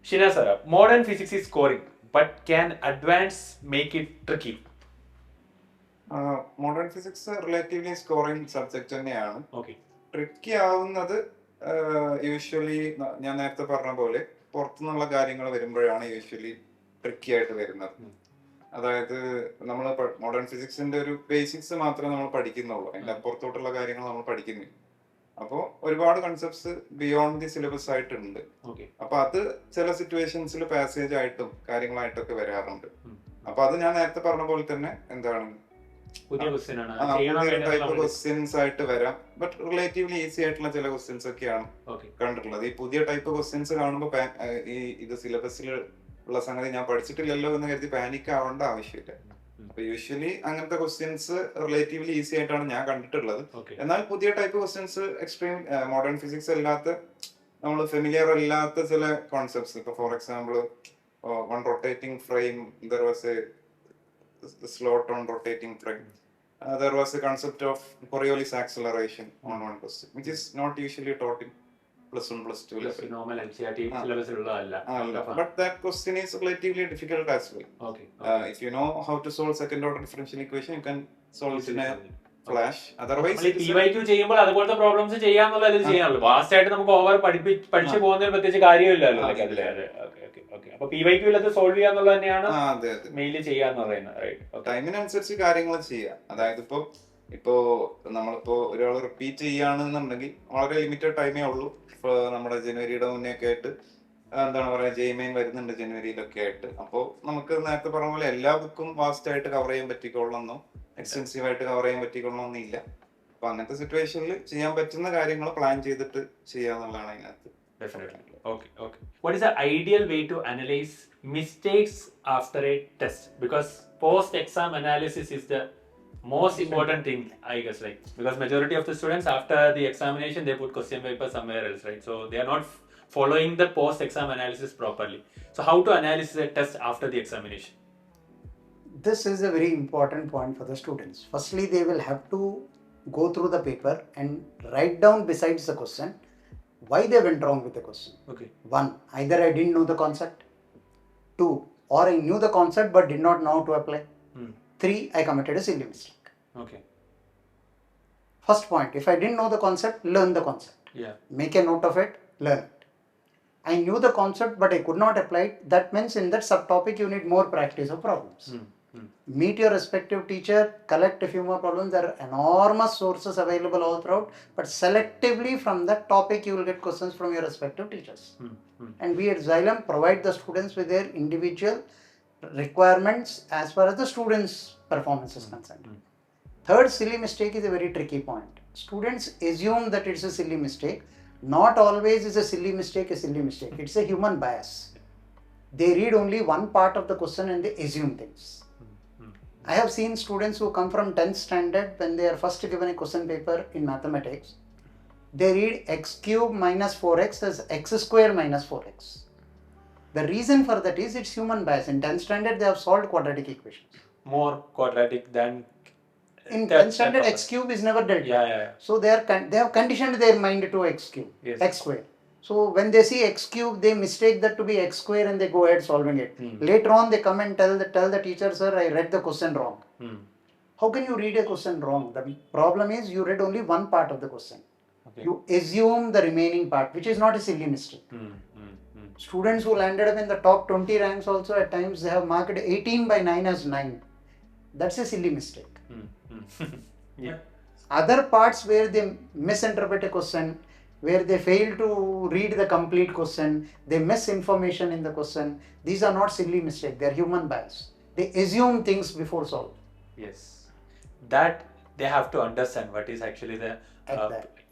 [SPEAKER 1] Shina sir, modern physics is scoring, but can advance make it tricky?
[SPEAKER 4] Modern physics relatively scoring subject തന്നെയാണ്.
[SPEAKER 1] Okay.
[SPEAKER 4] Tricky ആവുന്നത് usually ഞാൻ നേരത്തെ പറഞ്ഞ പോലെ പുറത്തുനിന്നുള്ള കാര്യങ്ങൾ വരുമ്പോഴാണ് usually tricky ആയിട്ട് വരുന്നത്. അതായത് നമ്മൾ മോഡേൺ ഫിസിക്സിന്റെ ഒരു ബേസിക്സ് മാത്രമേ നമ്മൾ പഠിക്കുന്നുള്ളൂ, അതിന്റെ അപ്പുറത്തോട്ടുള്ള കാര്യങ്ങൾ നമ്മൾ പഠിക്കുന്നില്ല. അപ്പോൾ ഒരുപാട് കൺസെപ്റ്റ്സ് ബിയോണ്ട് ദി സിലബസ് ആയിട്ടുണ്ട്. അപ്പൊ അത് ചില സിറ്റുവേഷൻസിൽ പാസേജ് ആയിട്ടും കാര്യങ്ങളായിട്ടൊക്കെ വരാറുണ്ട്. അപ്പൊ അത് ഞാൻ നേരത്തെ പറഞ്ഞ പോലെ തന്നെ എന്താണ്
[SPEAKER 1] പുതിയ
[SPEAKER 4] ടൈപ്പ് ക്വസ്റ്റ്യൻസ് ആയിട്ട് വരാം. ബട്ട് റിലേറ്റീവ്ലി ഈസി ആയിട്ടുള്ള ചില ക്വസ്റ്റ്യൻസ് ഒക്കെയാണ് കണ്ടിട്ടുള്ളത്. ഈ പുതിയ ടൈപ്പ് ക്വസ്റ്റ്യൻസ് കാണുമ്പോൾ ഇത് സിലബസിൽ ഉള്ള സംഗതി ഞാൻ പഠിച്ചിട്ടില്ലല്ലോ എന്ന് കരുതി പാനിക് ആവേണ്ട ആവശ്യമില്ല. അപ്പൊ യൂഷ്വലി അങ്ങനത്തെ ക്വസ്റ്റ്യൻസ് റിലേറ്റീവ്ലി ഈസി ആയിട്ടാണ് ഞാൻ കണ്ടിട്ടുള്ളത്.
[SPEAKER 1] Okay.
[SPEAKER 4] എന്നാൽ പുതിയ type questions extreme modern physics അല്ലാത്ത നമ്മൾ ഫെമിലിയർ അല്ലാത്ത ചില കോൺസെപ്റ്റ്സ്, ഇപ്പൊ for example one rotating frame, there was A slot on rotating frame. There was a concept of Coriolis acceleration on one question, which is not usually taught in plus 1 plus 2 level.
[SPEAKER 1] Normal NCERT സിലബസിലുള്ളതല്ല.
[SPEAKER 4] But that question is relatively difficult as well.
[SPEAKER 1] Okay.
[SPEAKER 4] If you know how to solve second order differential equation, you can solve it in a flash. Otherwise,
[SPEAKER 1] PYQ ചെയ്യുമ്പോൾ അതുപോലത്തെ problems ചെയ്യാന്നുള്ള ഇതിൽ ചെയ്യാനുള്ളൂ. Vast ആയിട്ട് നമുക്ക് over പഠിച്ചു പോകുന്നതിന് പ്രത്യേകിച്ച് കാര്യമില്ലല്ലോ. അപ്പൊ PYQ അത് സോൾവ് ചെയ്യാന്നുള്ളത് തന്നെയാണ് മെയിൻലി ചെയ്യാന്ന് പറയുന്നത്.
[SPEAKER 4] ടൈമിനനുസരിച്ച് കാര്യങ്ങൾ ചെയ്യാം. അതായത് ഇപ്പോ നമ്മളിപ്പോ ഒരാൾ റിപ്പീറ്റ് ചെയ്യാണെന്നുണ്ടെങ്കിൽ വളരെ ലിമിറ്റഡ് ടൈമേ ഉള്ളൂ. ഇപ്പൊ നമ്മുടെ ജനുവരിയുടെ മുന്നേ ഒക്കെ ആയിട്ട് എന്താണ് പറയാ, ജെയ്മെയിൻ വരുന്നുണ്ട് ജനുവരിയിലൊക്കെ ആയിട്ട്. അപ്പോൾ നമുക്ക് നേരത്തെ പറഞ്ഞ പോലെ എല്ലാ ബുക്കും വാസ്റ്റ് ആയിട്ട് കവർ ചെയ്യാൻ പറ്റിക്കൊള്ളണമെന്നോ എക്സ്റ്റെൻസീവ് ആയിട്ട് കവർ ചെയ്യാൻ പറ്റിക്കൊള്ളണമെന്നോ ഇല്ല. അപ്പൊ അങ്ങനത്തെ സിറ്റുവേഷനിൽ ചെയ്യാൻ പറ്റുന്ന കാര്യങ്ങൾ പ്ലാൻ ചെയ്തിട്ട് ചെയ്യാന്നുള്ളതാണ് അതിനകത്ത്.
[SPEAKER 1] Definitely. Okay. What is the ideal way to analyze mistakes after a test? Because post-exam analysis is the most important thing, I guess, right? Because majority of the students after the examination they put question paper somewhere else, right? So they are not following the post-exam analysis properly. So how to analyze a test after the examination?
[SPEAKER 2] This is a very important point for the students. Firstly, they will have to go through the paper and write down besides the question why they went wrong with the question.
[SPEAKER 1] Okay.
[SPEAKER 2] 1. Either I didn't know the concept. 2. Or I knew the concept but did not know how to apply. 3. I committed a silly mistake.
[SPEAKER 1] Okay.
[SPEAKER 2] First point, if I didn't know the concept, learn the concept.
[SPEAKER 1] Yeah.
[SPEAKER 2] Make a note of it, learn it. I knew the concept but I could not apply it. That means in that subtopic you need more practice of problems. Meet your respective teacher, collect a few more problems. There are enormous sources available all throughout, but selectively from that topic you will get questions from your respective teachers. And we at Xylem provide the students with their individual requirements as far as the students' performance is concerned. Third, silly mistake is a very tricky point. Students assume that it's a silly mistake. Not always is a silly mistake a silly mistake. It's a human bias. They read only one part of the question and they assume things. I have seen students who come from 10th standard, when they are first given a question paper in mathematics, they read x cube minus 4x as x square minus 4x. The reason for that is it's human bias. In 10th standard, they have solved quadratic equations.
[SPEAKER 1] More quadratic than
[SPEAKER 2] In 10th standard, x cube is never dealt.
[SPEAKER 1] Yeah.
[SPEAKER 2] So they have conditioned their mind to x cube,
[SPEAKER 1] Yes.
[SPEAKER 2] x square. So when they see x cube, they mistake that to be x square and they go ahead solving it. Later on, they come and tell the teacher, sir, I read the question wrong. How can you read a question wrong? The problem is you read only one part of the question.
[SPEAKER 1] Okay.
[SPEAKER 2] You assume the remaining part, which is not a silly mistake. Students who landed up in the top 20 ranks also at times they have marked 18 by 9 as 9. That's a silly mistake.
[SPEAKER 1] Yeah.
[SPEAKER 2] Other parts where they misinterpret a question, where they fail to read the complete question, they miss information in the question. These are not silly mistakes, they are human bias. They assume things before solving.
[SPEAKER 1] Yes. That they have to understand what is actually the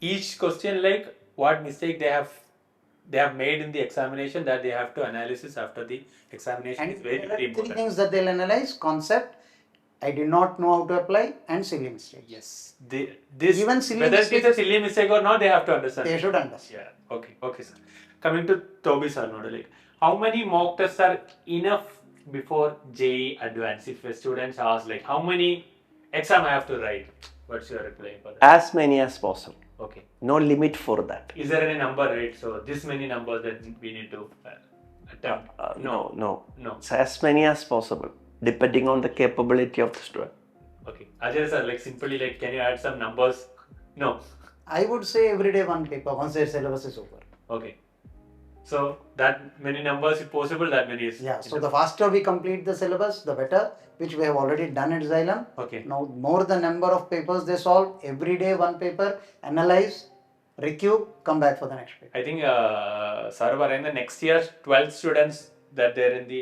[SPEAKER 1] each question, like what mistake they have made in the examination, that they have to analysis after the examination.
[SPEAKER 2] And
[SPEAKER 1] is very,
[SPEAKER 2] there
[SPEAKER 1] very
[SPEAKER 2] are three
[SPEAKER 1] important.
[SPEAKER 2] things that they'll analyze: concept, I did not know how to apply, and silly mistake.
[SPEAKER 1] Yes. This
[SPEAKER 2] Even silly
[SPEAKER 1] whether it is
[SPEAKER 2] mistakes-
[SPEAKER 1] a silly mistake or not, they have to understand.
[SPEAKER 2] They should understand.
[SPEAKER 1] Yeah. Okay, sir. Coming to Toby sir, like how many mock tests are enough before JEE Advanced? If a student asks like how many exam I have to write, what's your reply for that?
[SPEAKER 3] As many as possible.
[SPEAKER 1] Okay.
[SPEAKER 3] No limit for that.
[SPEAKER 1] Is there any number, right? So this many numbers that we need to attempt? No.
[SPEAKER 3] So as many as possible, depending on the capability of the student.
[SPEAKER 1] Okay. Ajay sir, like simply like can you add some numbers? No.
[SPEAKER 2] I would say every day one paper once their syllabus is over.
[SPEAKER 1] Okay. So that many numbers if possible, that many is.
[SPEAKER 2] Yeah, so the faster we complete the syllabus, the better, which we have already done at Xylem.
[SPEAKER 1] Okay.
[SPEAKER 2] Now, more the number of papers they solve, every day one paper, analyze, recube, come back for the next paper.
[SPEAKER 1] I think sir in the next year 12 students that they're in the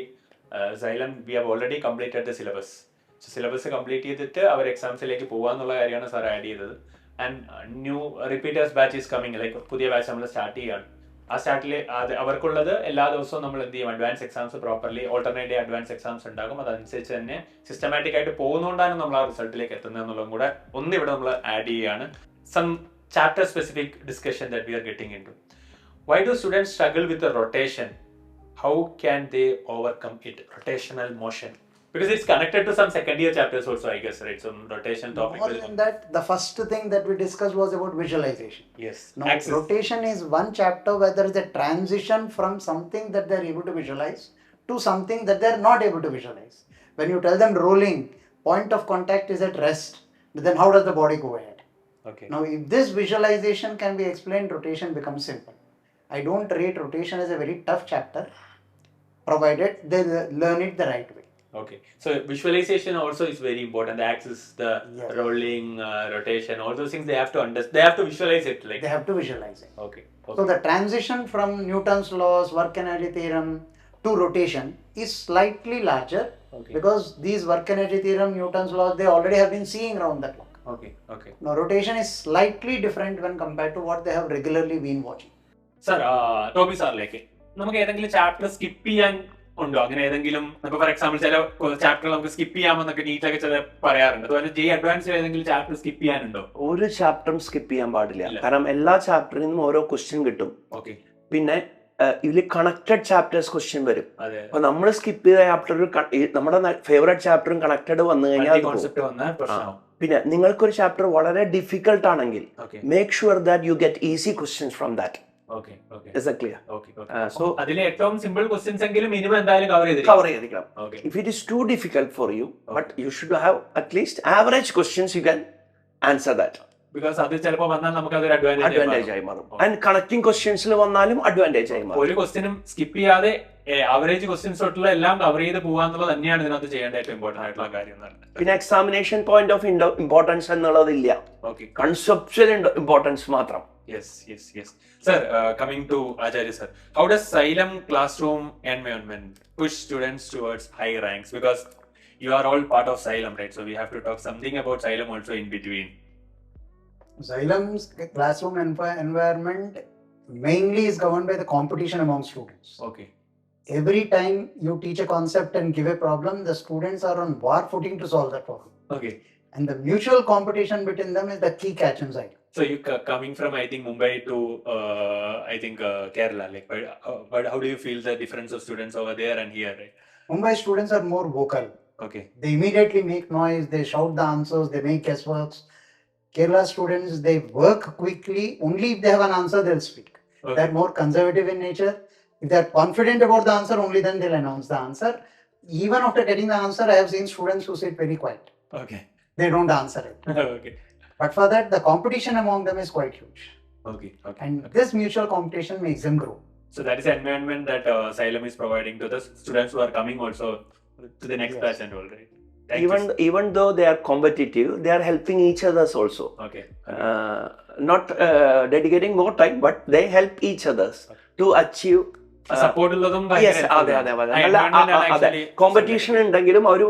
[SPEAKER 1] Xylem, we have already completed the syllabus. So syllabus complete ചെയ്തിട്ട് അവർ എക്സാംസിലേക്ക് പോവാന്നുള്ള കാര്യമാണ് sir add ചെയ്തത്. And new repeaters batch is coming, like പുതിയ batch നമ്മൾ start ചെയ്യാണ്. ആ സ്റ്റാർട്ടിൽ അവർക്കുള്ളത് എല്ലാ ദിവസവും നമ്മൾ എന്ത് ചെയ്യും, advance exams properly alternate day advance exams ഉണ്ടാകും. അതനുസരിച്ച് തന്നെ സിസ്റ്റമാറ്റിക് ആയിട്ട് പോകുന്നതുകൊണ്ടാണ് നമ്മൾ ആ റിസൾട്ടിലേക്ക് എത്തുന്നത് എന്നുള്ളതും കൂടെ ഒന്ന് ഇവിടെ നമ്മൾ ആഡ് ചെയ്യുകയാണ്. Some chapter specific discussion that we are getting into. Why do students struggle with the rotation? How can they overcome it? Rotational motion. Because it's connected to some second year chapters also, I guess, right? Some rotation topic.
[SPEAKER 2] More than that, the first thing that we discussed was about visualization.
[SPEAKER 1] Yes.
[SPEAKER 2] Now,
[SPEAKER 1] Axis.
[SPEAKER 2] rotation is one chapter where there is a transition from something that they are able to visualize to something that they are not able to visualize. When you tell them rolling, point of contact is at rest, then how does the body go ahead?
[SPEAKER 1] Okay.
[SPEAKER 2] Now, if this visualization can be explained, rotation becomes simple. I don't rate rotation as a very tough chapter, provided they learn it the right way.
[SPEAKER 1] Okay. So visualization also is very important. The axis, the
[SPEAKER 2] Yes.
[SPEAKER 1] rolling, rotation, all those things they have to understand. They have to visualize it. Like.
[SPEAKER 2] They have to visualize it.
[SPEAKER 1] Okay. Okay.
[SPEAKER 2] So the transition from Newton's laws, work energy theorem to rotation is slightly larger
[SPEAKER 1] Okay.
[SPEAKER 2] because these work energy theorem, Newton's laws, they already have been seeing round the clock.
[SPEAKER 1] Okay. Okay.
[SPEAKER 2] Now rotation is slightly different when compared to what they have regularly been watching.
[SPEAKER 1] Sir, Toby സാറിലേക്ക് നമുക്ക് ഏതെങ്കിലും chapter സ്കിപ്പ് ചെയ്യാൻ ഉണ്ടോ? അങ്ങനെ ഏതെങ്കിലും ഇപ്പൊ for example ചില ചാപ്റ്റർ നമുക്ക് സ്കിപ്പ് ചെയ്യാമെന്നൊക്കെ നീറ്റൊക്കെ ചില പറയാറുണ്ട്. അതുപോലെ ജെ അഡ്വാൻസിൽ ഏതെങ്കിലും ചാപ്റ്റർ സ്കിപ്പ് ചെയ്യാനുണ്ടോ?
[SPEAKER 3] ഒരു ചാപ്റ്ററും സ്കിപ്പ് ചെയ്യാൻ പാടില്ല.
[SPEAKER 1] ഇല്ല.
[SPEAKER 3] കാരണം എല്ലാ ചാപ്റ്ററിൽ നിന്നും ഓരോ ക്വസ്റ്റ്യൻ കിട്ടും.
[SPEAKER 1] ഓക്കെ.
[SPEAKER 3] പിന്നെ ഇതിൽ കണക്റ്റഡ് ചാപ്റ്റേഴ്സ് ക്വസ്റ്റ്യൻ വരും.
[SPEAKER 1] അതെ.
[SPEAKER 3] അപ്പൊ നമ്മൾ സ്കിപ്പ് ചെയ്ത ചാപ്റ്റർ നമ്മുടെ ഫേവറേറ്റ് ചാപ്റ്ററും കണക്റ്റഡ് വന്നു കഴിഞ്ഞാൽ അത് പോകും.
[SPEAKER 1] കോൺസെപ്റ്റ് വന്നാൽ പ്രശ്നമാവും.
[SPEAKER 3] പിന്നെ നിങ്ങൾക്കൊരു ചാപ്റ്റർ വളരെ ഡിഫിക്കൽട്ട് ആണെങ്കിൽ
[SPEAKER 1] okay.
[SPEAKER 3] Make sure that you get easy questions from that.
[SPEAKER 1] Okay. Okay.
[SPEAKER 3] Is that clear?
[SPEAKER 1] Okay.
[SPEAKER 3] So
[SPEAKER 1] അതിലെ ഏറ്റവും സിമ്പിൾ ക്വസ്റ്റ്യൻസ് എങ്കിലും മിനിമം എന്തായാലും കവർ
[SPEAKER 3] cover ചെയ്തിരിക്കണം.
[SPEAKER 1] Okay.
[SPEAKER 3] If it is too difficult for you, but you should have at least average questions, you can answer that.
[SPEAKER 1] Because അത് ചിലപ്പോൾ വന്നാൽ നമുക്ക് അതൊരു
[SPEAKER 3] അഡ്വാൻറ്റേജ് ആയി മാറും. ആൻഡ് കണക്ടിങ് ക്വസ്റ്റ്യൻസിൽ വന്നാലും അഡ്വാൻറ്റേജ് ആയി മാറും.
[SPEAKER 1] ഒരു ക്വസ്റ്റ്യനും സ്കിപ്പ് ചെയ്യാതെ ആവറേജ് ക്വസ്റ്റ്യൻസ് തൊട്ടുള്ള എല്ലാം കവർ ചെയ്ത് പോകാന്നുള്ളത് തന്നെയാണ് ഇതിനകത്ത് ചെയ്യേണ്ട ഏറ്റവും ഇമ്പോർട്ടന്റ് ആയിട്ടുള്ള കാര്യം എന്ന് പറയുന്നത്.
[SPEAKER 3] പിന്നെ എക്സാമിനേഷൻ പോയിന്റ് ഓഫ് ഇമ്പോർട്ടൻസ് എന്നുള്ളതില്ല.
[SPEAKER 1] ഓക്കെ.
[SPEAKER 3] കൺസെപ്ച്വൽ ഇമ്പോർട്ടൻസ് മാത്രം.
[SPEAKER 1] Yes. Sir, coming to Acharya sir, how does Xylem classroom environment push students towards high ranks? Because you are all part of Xylem, right? So we have to talk something about Xylem also in between.
[SPEAKER 2] Xylem's classroom environment mainly is governed by the competition among students.
[SPEAKER 1] Okay.
[SPEAKER 2] Every time you teach a concept and give a problem, the students are on war footing to solve that problem.
[SPEAKER 1] Okay.
[SPEAKER 2] And the mutual competition between them is the key catch in Xylem.
[SPEAKER 1] So you coming from I think Mumbai to I think Kerala, like, but how do you feel the difference of students over there and here, right?
[SPEAKER 2] Mumbai students are more vocal.
[SPEAKER 1] Okay.
[SPEAKER 2] They immediately make noise, they shout the answers, they make guessworks. Kerala students, they work quickly. Only if they have an answer, they'll speak.
[SPEAKER 1] Okay.
[SPEAKER 2] They're more conservative in nature. If they're confident about the answer, only then they'll announce the answer. Even after getting the answer, I have seen students who sit very quiet.
[SPEAKER 1] Okay.
[SPEAKER 2] They don't answer it.
[SPEAKER 1] Okay.
[SPEAKER 2] But for that, the competition among them is quite huge.
[SPEAKER 1] Okay.
[SPEAKER 2] And this mutual competition makes them grow.
[SPEAKER 1] So that is the environment that Xylem is providing to the students who are coming also to the next
[SPEAKER 2] Yes.
[SPEAKER 1] batch and all, right? Thank you, sir.
[SPEAKER 3] Even though they are competitive, they are helping each others also.
[SPEAKER 1] Okay.
[SPEAKER 3] Not dedicating more time, but they help each others to achieve.
[SPEAKER 1] Support ഉള്ളതും
[SPEAKER 3] competition ഉണ്ടെങ്കിലും ഒരു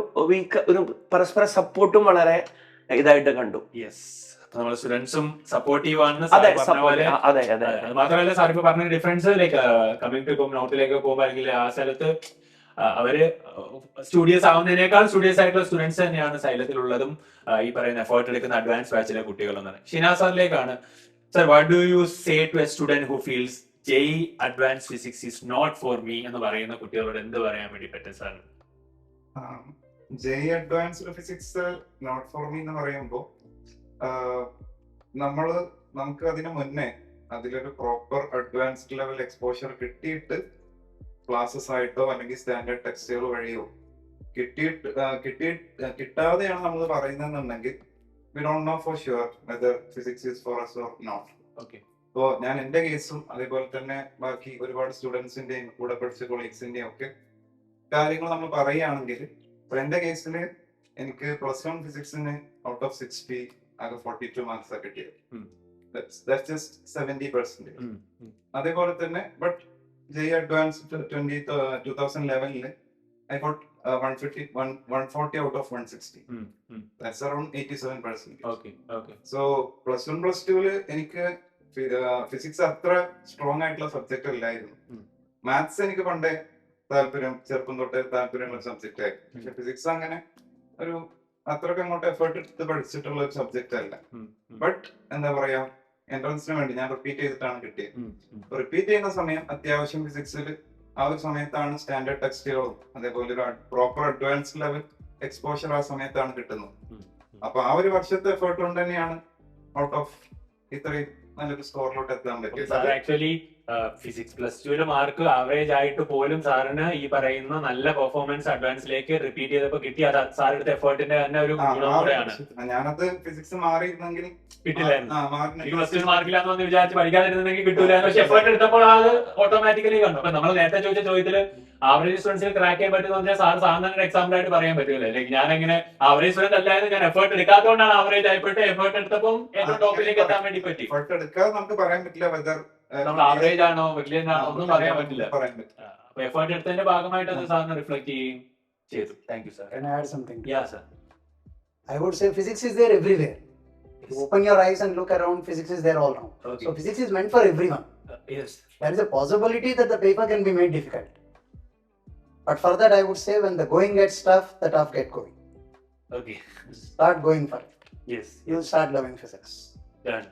[SPEAKER 3] പരസ്പര സപ്പോർട്ടും വളരെ ഇതായിട്ട് കണ്ടു.
[SPEAKER 1] Yes. നമ്മുടെ സ്റ്റുഡൻസും supportive ആണ്.
[SPEAKER 3] അതെ.
[SPEAKER 1] അത് മാത്രമല്ല സാർ ഇപ്പൊ പറഞ്ഞ ഡിഫറൻസ് ലൈക്ക് കമ്മിങ് ടു ഇപ്പം നോർത്തിലേക്ക് പോകുമ്പോൾ അല്ലെങ്കിൽ ആ സ്ഥലത്ത് അവര് സ്റ്റുഡിയസ് ആവുന്നതിനേക്കാൾ സ്റ്റുഡിയസ് ആയിട്ടുള്ള സ്റ്റുഡൻസ് തന്നെയാണ് സൈലത്തിലുള്ളതും ഈ പറയുന്ന എഫേർട്ട് എടുക്കുന്ന അഡ്വാൻസ് ബാച്ചിലെ കുട്ടികളെന്നാണ്. ഷിനാസ് സാറിലേക്കാണ്. Sir, what do you say to a student who feels JEE advance physics is not for me എന്ന് പറയുന്ന കുട്ടികളോട് എന്ത് പറയാൻ വേണ്ടി പറ്റും sir?
[SPEAKER 4] JEE advanced physics not for me എന്ന് പറയുമ്പോൾ നമുക്ക് അതിന് മുന്നേ അതിലൊരു പ്രോപ്പർ അഡ്വാൻസ്ഡ് ലെവൽ എക്സ്പോഷർ കിട്ടിയിട്ട് ക്ലാസ്സസ് ആയിട്ടോ അല്ലെങ്കിൽ സ്റ്റാൻഡേർഡ് ടെക്സ്റ്റുകൾ വഴിയോ കിട്ടാതെയാണ് നമ്മൾ പറയുന്നതെന്നുണ്ടെങ്കിൽ we don't know for sure whether physics is for us or not.
[SPEAKER 1] Okay.
[SPEAKER 4] അപ്പോൾ ഞാൻ എൻ്റെ കേസും അതേപോലെ തന്നെ ബാക്കി ഒരുപാട് സ്റ്റുഡൻസിന്റെയും കൂടെ പഠിച്ച കൊളീഗ്സിന്റെയും ഒക്കെ കാര്യങ്ങൾ നമ്മൾ പറയുകയാണെങ്കിൽ ഇപ്പൊ എൻ്റെ കേസിൽ എനിക്ക് +1 ഫിസിക്സിന് ഔട്ട് ഓഫ് 60 ആകെ 42 മാർക്സ് കിട്ടിയത്. That's just 70%. അതേപോലെ തന്നെ but JEE advanced 2011 I got 140 out of 160. That's around 87%.
[SPEAKER 1] Okay.
[SPEAKER 4] So +1 +2 എനിക്ക് ഫിസിക്സ് അത്ര സ്ട്രോങ് ആയിട്ടുള്ള സബ്ജക്റ്റ് അല്ലായിരുന്നു.
[SPEAKER 1] ഉം.
[SPEAKER 4] മാത്സ് എനിക്ക് പണ്ടേ താല്പര്യം, ചെറുപ്പം തൊട്ടേ താല്പര്യമുള്ള സബ്ജക്റ്റ് ആയിരുന്നു. പക്ഷെ ഫിസിക്സ് അങ്ങനെ ഒരു അത്രയ്ക്ക് അങ്ങോട്ട് എഫേർട്ട് എടുത്ത് പഠിച്ചിട്ടുള്ള ഒരു സബ്ജക്റ്റ് അല്ല. ബട്ട് എന്താ പറയാ, എൻട്രൻസിന് വേണ്ടി ഞാൻ റിപ്പീറ്റ് ചെയ്തിട്ടാണ് കിട്ടിയത്. റിപ്പീറ്റ് ചെയ്യുന്ന സമയം അത്യാവശ്യം ഫിസിക്സിൽ ആ ഒരു സമയത്താണ് സ്റ്റാൻഡേർഡ് ടെക്സ്റ്റുകളും അതേപോലെ ഒരു പ്രോപ്പർ അഡ്വാൻസ് ലെവൽ എക്സ്പോഷർ ആ സമയത്താണ് കിട്ടുന്നത്. അപ്പൊ ആ ഒരു വർഷത്തെ എഫേർട്ട് കൊണ്ട് തന്നെയാണ് ഔട്ട് ഓഫ് ഇത്രയും നല്ലൊരു സ്കോറിലോട്ട് എത്താൻ പറ്റിയത്.
[SPEAKER 1] ആക്ച്വലി ഫിസിക്സ് പ്ലസ് ടുവിന്റെ മാർക്ക് ആവറേജ് ആയിട്ട് പോലും സാറിന് ഈ പറയുന്ന നല്ല പെർഫോമൻസ് അഡ്വാൻസിലേക്ക് റിപ്പീറ്റ് ചെയ്തപ്പോ കിട്ടി. അത് സാർ എടുത്ത എഫേർട്ടിന്റെ തന്നെ ഒരു ഗുണം കൂടെയാണ്.
[SPEAKER 4] ഞാനത് ഫിസിക്സ് മാറിയിരുന്നെങ്കിൽ
[SPEAKER 1] കിട്ടില്ലായിരുന്നു. മാർക്കില്ലാന്ന് വന്ന് വിചാരിച്ച് പഠിക്കാതിരുന്നെങ്കിൽ കിട്ടൂലായിരുന്നു. പക്ഷെ എഫേർട്ട് എടുത്തപ്പോൾ അത് ഓട്ടോമാറ്റിക്കലി കണ്ടു. അപ്പൊ നമ്മൾ നേരത്തെ ചോദിച്ച ചോദ്യത്തില് ആവറേജ് സ്റ്റുഡൻസിന് ക്രാക്ക് ചെയ്യാൻ പറ്റുന്ന പറഞ്ഞാൽ സാറിന് എക്സാമ്പിൾ ആയിട്ട് പറയാൻ പറ്റുമല്ലോ. അല്ലെങ്കിൽ ഞാൻ എങ്ങനെ ആവറേജ് സ്റ്റുഡന്റ് അല്ലായിരുന്നു, ഞാൻ എഫേർട്ട് എടുക്കാത്തതുകൊണ്ടാണ് ആവറേജ് ആയിപ്പോട്ട് എഫേർട്ട് എടുത്തപ്പോൾ ഏറ്റവും ടോപ്പിലേക്ക് എത്താൻ വേണ്ടി പറ്റി.
[SPEAKER 4] എഫേർട്ട് എടുക്കാതെ നമുക്ക് പറയാൻ പറ്റില്ല വെദർ
[SPEAKER 1] നമ്മൾ ആവറേജ് ആണോ വലിയ ആണോ ഒന്നും പറയാൻ പറ്റില്ല. അപ്പൊ എഫേർട്ട് എടുത്തതിന്റെ ഭാഗമായിട്ട് അത് സാറിന് റിഫ്ലക്ട് ചെയ്യുകയും ചെയ്തു. Thank you sir.
[SPEAKER 2] Can I add something?
[SPEAKER 1] Yeah, sir.
[SPEAKER 2] I would say physics is there everywhere. You open your eyes and look around, physics is there all around.
[SPEAKER 1] Okay.
[SPEAKER 2] So physics is meant for everyone.
[SPEAKER 1] Yes.
[SPEAKER 2] There is a possibility that the paper can be made difficult. But for that, I would say when the going gets tough, the tough get going.
[SPEAKER 1] Okay.
[SPEAKER 2] Start going for it.
[SPEAKER 1] Yes.
[SPEAKER 2] You'll start loving physics.
[SPEAKER 1] Done.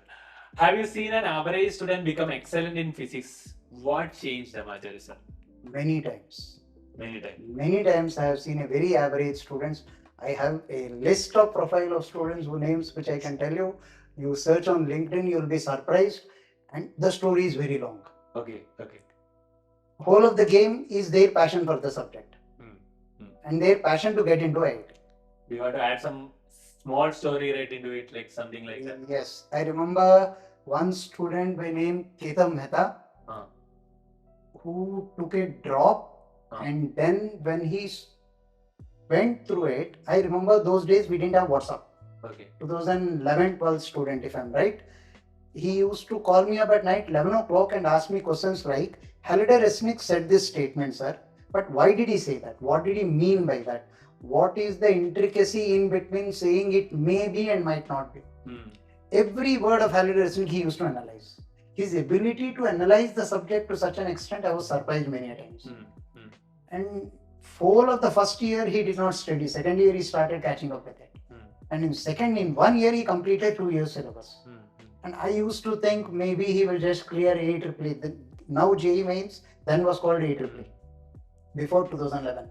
[SPEAKER 1] Have you seen an average student become excellent in physics? What changed them, Acharya sir?
[SPEAKER 2] Many times.
[SPEAKER 1] Many times.
[SPEAKER 2] Many times I have seen a very average students. I have a list of profile of students whose names which I can tell you. You search on LinkedIn, you'll be surprised. And the story is very long.
[SPEAKER 1] Okay. Okay.
[SPEAKER 2] Whole of the game is their passion for the subject. And their passion to get into it.
[SPEAKER 1] You want to add some small story right into it, like something like that?
[SPEAKER 2] Yes. I remember one student by name Ketan Mehta who took a drop and then when he went through it, I remember those days we didn't have WhatsApp.
[SPEAKER 1] Okay.
[SPEAKER 2] 2011-12 student if I'm right. He used to call me up at night 11 o'clock and ask me questions like, Halliday Resnick said this statement, sir, but why did he say that? What did he mean by that? What is the intricacy in between saying it may be and might not be? Every word of Halliday Resnick he used to analyze. His ability to analyze the subject to such an extent, I was surprised many times. And whole of the first year he did not study. Second year he started catching up with it. And in 1 year he completed 2 years syllabus. And I used to think maybe he will just clear AEEE. Now JEE Mains, then was called AEEE before 2011.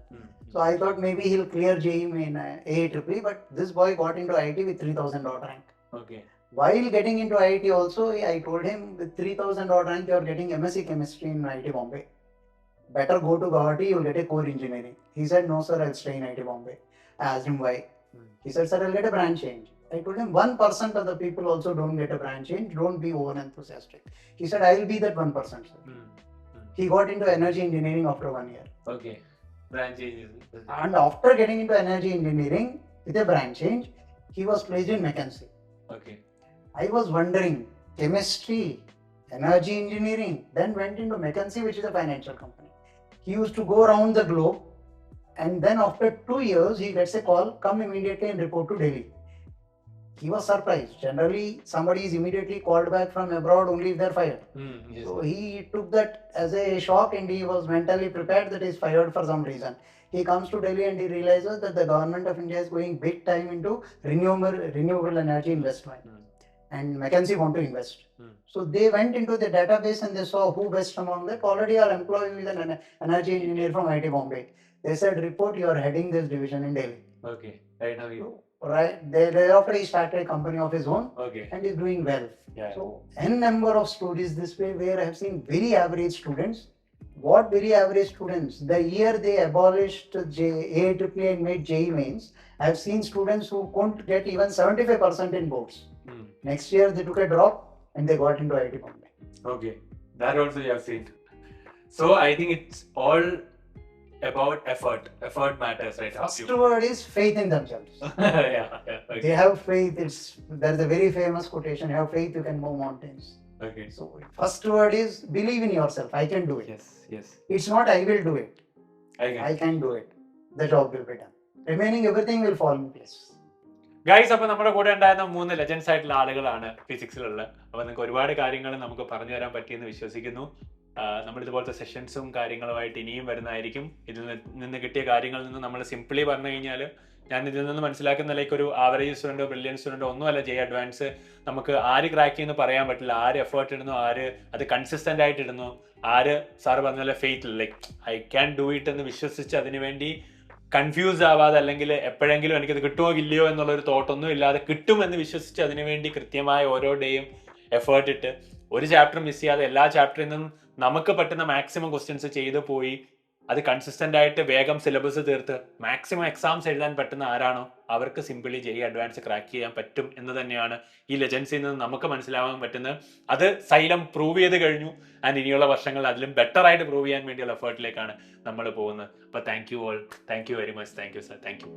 [SPEAKER 2] So I thought maybe he'll clear JEE Main AEEE, but this boy got into IIT with 3000 odd rank.
[SPEAKER 1] Okay.
[SPEAKER 2] While getting into IIT also, I told him with 3000 odd rank you are getting MSc Chemistry in IIT Bombay. Better go to Guwahati, you'll get a core engineering. He said, no sir, I'll stay in IIT Bombay. I asked him why. He said, sir, I'll get a branch change. I told him 1% of the people also don't get a branch change. Don't be over enthusiastic. He said, I will be that 1%. Sir. He got into energy engineering after 1 year.
[SPEAKER 1] Okay. Branch changes.
[SPEAKER 2] And after getting into energy engineering with a branch change, he was placed in McKinsey.
[SPEAKER 1] Okay.
[SPEAKER 2] I was wondering, chemistry, energy engineering, then went into McKinsey, which is a financial company. He used to go around the globe, and then after 2 years, he gets a call, come immediately and report to Delhi. He was surprised. Generally, somebody is immediately called back from abroad only if they're fired.
[SPEAKER 1] Yes.
[SPEAKER 2] So he took that as a shock and he was mentally prepared that he's fired for some reason. He comes to Delhi and he realizes that the government of India is going big time into renewable energy investment. And McKinsey want to invest. So they went into the database and they saw who best among that. Already our employee is an energy engineer from IIT Bombay. They said, report, you are heading this division in Delhi.
[SPEAKER 1] Okay. Right now you.
[SPEAKER 2] Right. Thereafter he started a company of his own.
[SPEAKER 1] Okay.
[SPEAKER 2] And is doing well.
[SPEAKER 1] Yeah.
[SPEAKER 2] So n number of stories this way where I have seen very average students. What very average students? The year they abolished AEEE and made JEE Mains, I have seen students who couldn't get even 75% in boards. Next year they took a drop and they got into IIT Bombay.
[SPEAKER 1] Okay. That also you have seen. So I think it's all about effort. Effort matters, right?
[SPEAKER 2] First word is faith in themselves.
[SPEAKER 1] Yeah. Okay.
[SPEAKER 2] They have faith. There's a very famous quotation, you have faith, you can move mountains.
[SPEAKER 1] Okay.
[SPEAKER 2] So first word is believe in yourself. I can do it.
[SPEAKER 1] Yes.
[SPEAKER 2] It's not I will do it. I can do it. The job will be done. Remaining everything will fall in place.
[SPEAKER 1] Guys, അപ്പൊ നമ്മുടെ കൂടെ ഉണ്ടായിരുന്ന 3 legends ആയിട്ടുള്ള ആളുകളാണ് ഫിസിക്സിലുള്ള. അപ്പൊ നിങ്ങൾക്ക് ഒരുപാട് കാര്യങ്ങൾ നമുക്ക് പറഞ്ഞു തരാൻ പറ്റിയെന്ന് വിശ്വസിക്കുന്നു. നമ്മൾ ഇതുപോലത്തെ സെഷൻസും കാര്യങ്ങളുമായിട്ട് ഇനിയും വരുന്നതായിരിക്കും. ഇതിൽ നിന്ന് കിട്ടിയ കാര്യങ്ങളിൽ നിന്ന് നമ്മൾ സിംപിളി പറഞ്ഞു കഴിഞ്ഞാൽ, ഞാൻ ഇതിൽ നിന്ന് മനസ്സിലാക്കുന്ന ലൈക്ക് ഒരു ആവറേജ് സ്റ്റുഡൻറ്റോ ബ്രില്യൻ സ്റ്റുഡൻറ്റോ ഒന്നുമല്ല ജെ അഡ്വാൻസ്. നമുക്ക് ആര് ക്രാക്ക് ചെയ്യുന്നു പറയാൻ പറ്റില്ല. ആര് എഫേർട്ട് ഇടുന്നു, ആര് അത് കൺസിസ്റ്റന്റ് ആയിട്ട് ഇടുന്നു, ആര് സാറ് പറഞ്ഞ പോലെ faith like I can do it എന്ന് വിശ്വസിച്ച് അതിനുവേണ്ടി കൺഫ്യൂസ് ആവാതെ, അല്ലെങ്കിൽ എപ്പോഴെങ്കിലും എനിക്കത് കിട്ടുമോ ഇല്ലയോ എന്നുള്ളൊരു തോട്ടൊന്നും ഇല്ലാതെ കിട്ടുമെന്ന് വിശ്വസിച്ച് അതിനുവേണ്ടി കൃത്യമായ ഓരോ ഡേയും എഫേർട്ട് ഇട്ട് ഒരു ചാപ്റ്റർ മിസ് ചെയ്യാതെ എല്ലാ ചാപ്റ്ററിൽ നിന്നും നമുക്ക് പറ്റുന്ന മാക്സിമം ക്വസ്റ്റ്യൻസ് ചെയ്ത് പോയി അത് കൺസിസ്റ്റന്റ് ആയിട്ട് വേഗം സിലബസ് തീർത്ത് മാക്സിമം എക്സാംസ് എഴുതാൻ പറ്റുന്ന ആരാണോ അവർക്ക് സിംപിളി ജെ അഡ്വാൻസ് ക്രാക്ക് ചെയ്യാൻ പറ്റും എന്ന് തന്നെയാണ് ഈ ലെജൻസിൽ നിന്ന് നമുക്ക് മനസ്സിലാവാൻ പറ്റുന്നത്. അത് സൈലം പ്രൂവ് ചെയ്ത് കഴിഞ്ഞു. ആൻഡ് ഇനിയുള്ള വർഷങ്ങളിൽ അതിലും ബെറ്റർ ആയിട്ട് പ്രൂവ് ചെയ്യാൻ വേണ്ടിയുള്ള എഫേർട്ടിലേക്കാണ് നമ്മൾ പോകുന്നത്. അപ്പോൾ thank you all, thank you very much, thank you sir, thank you.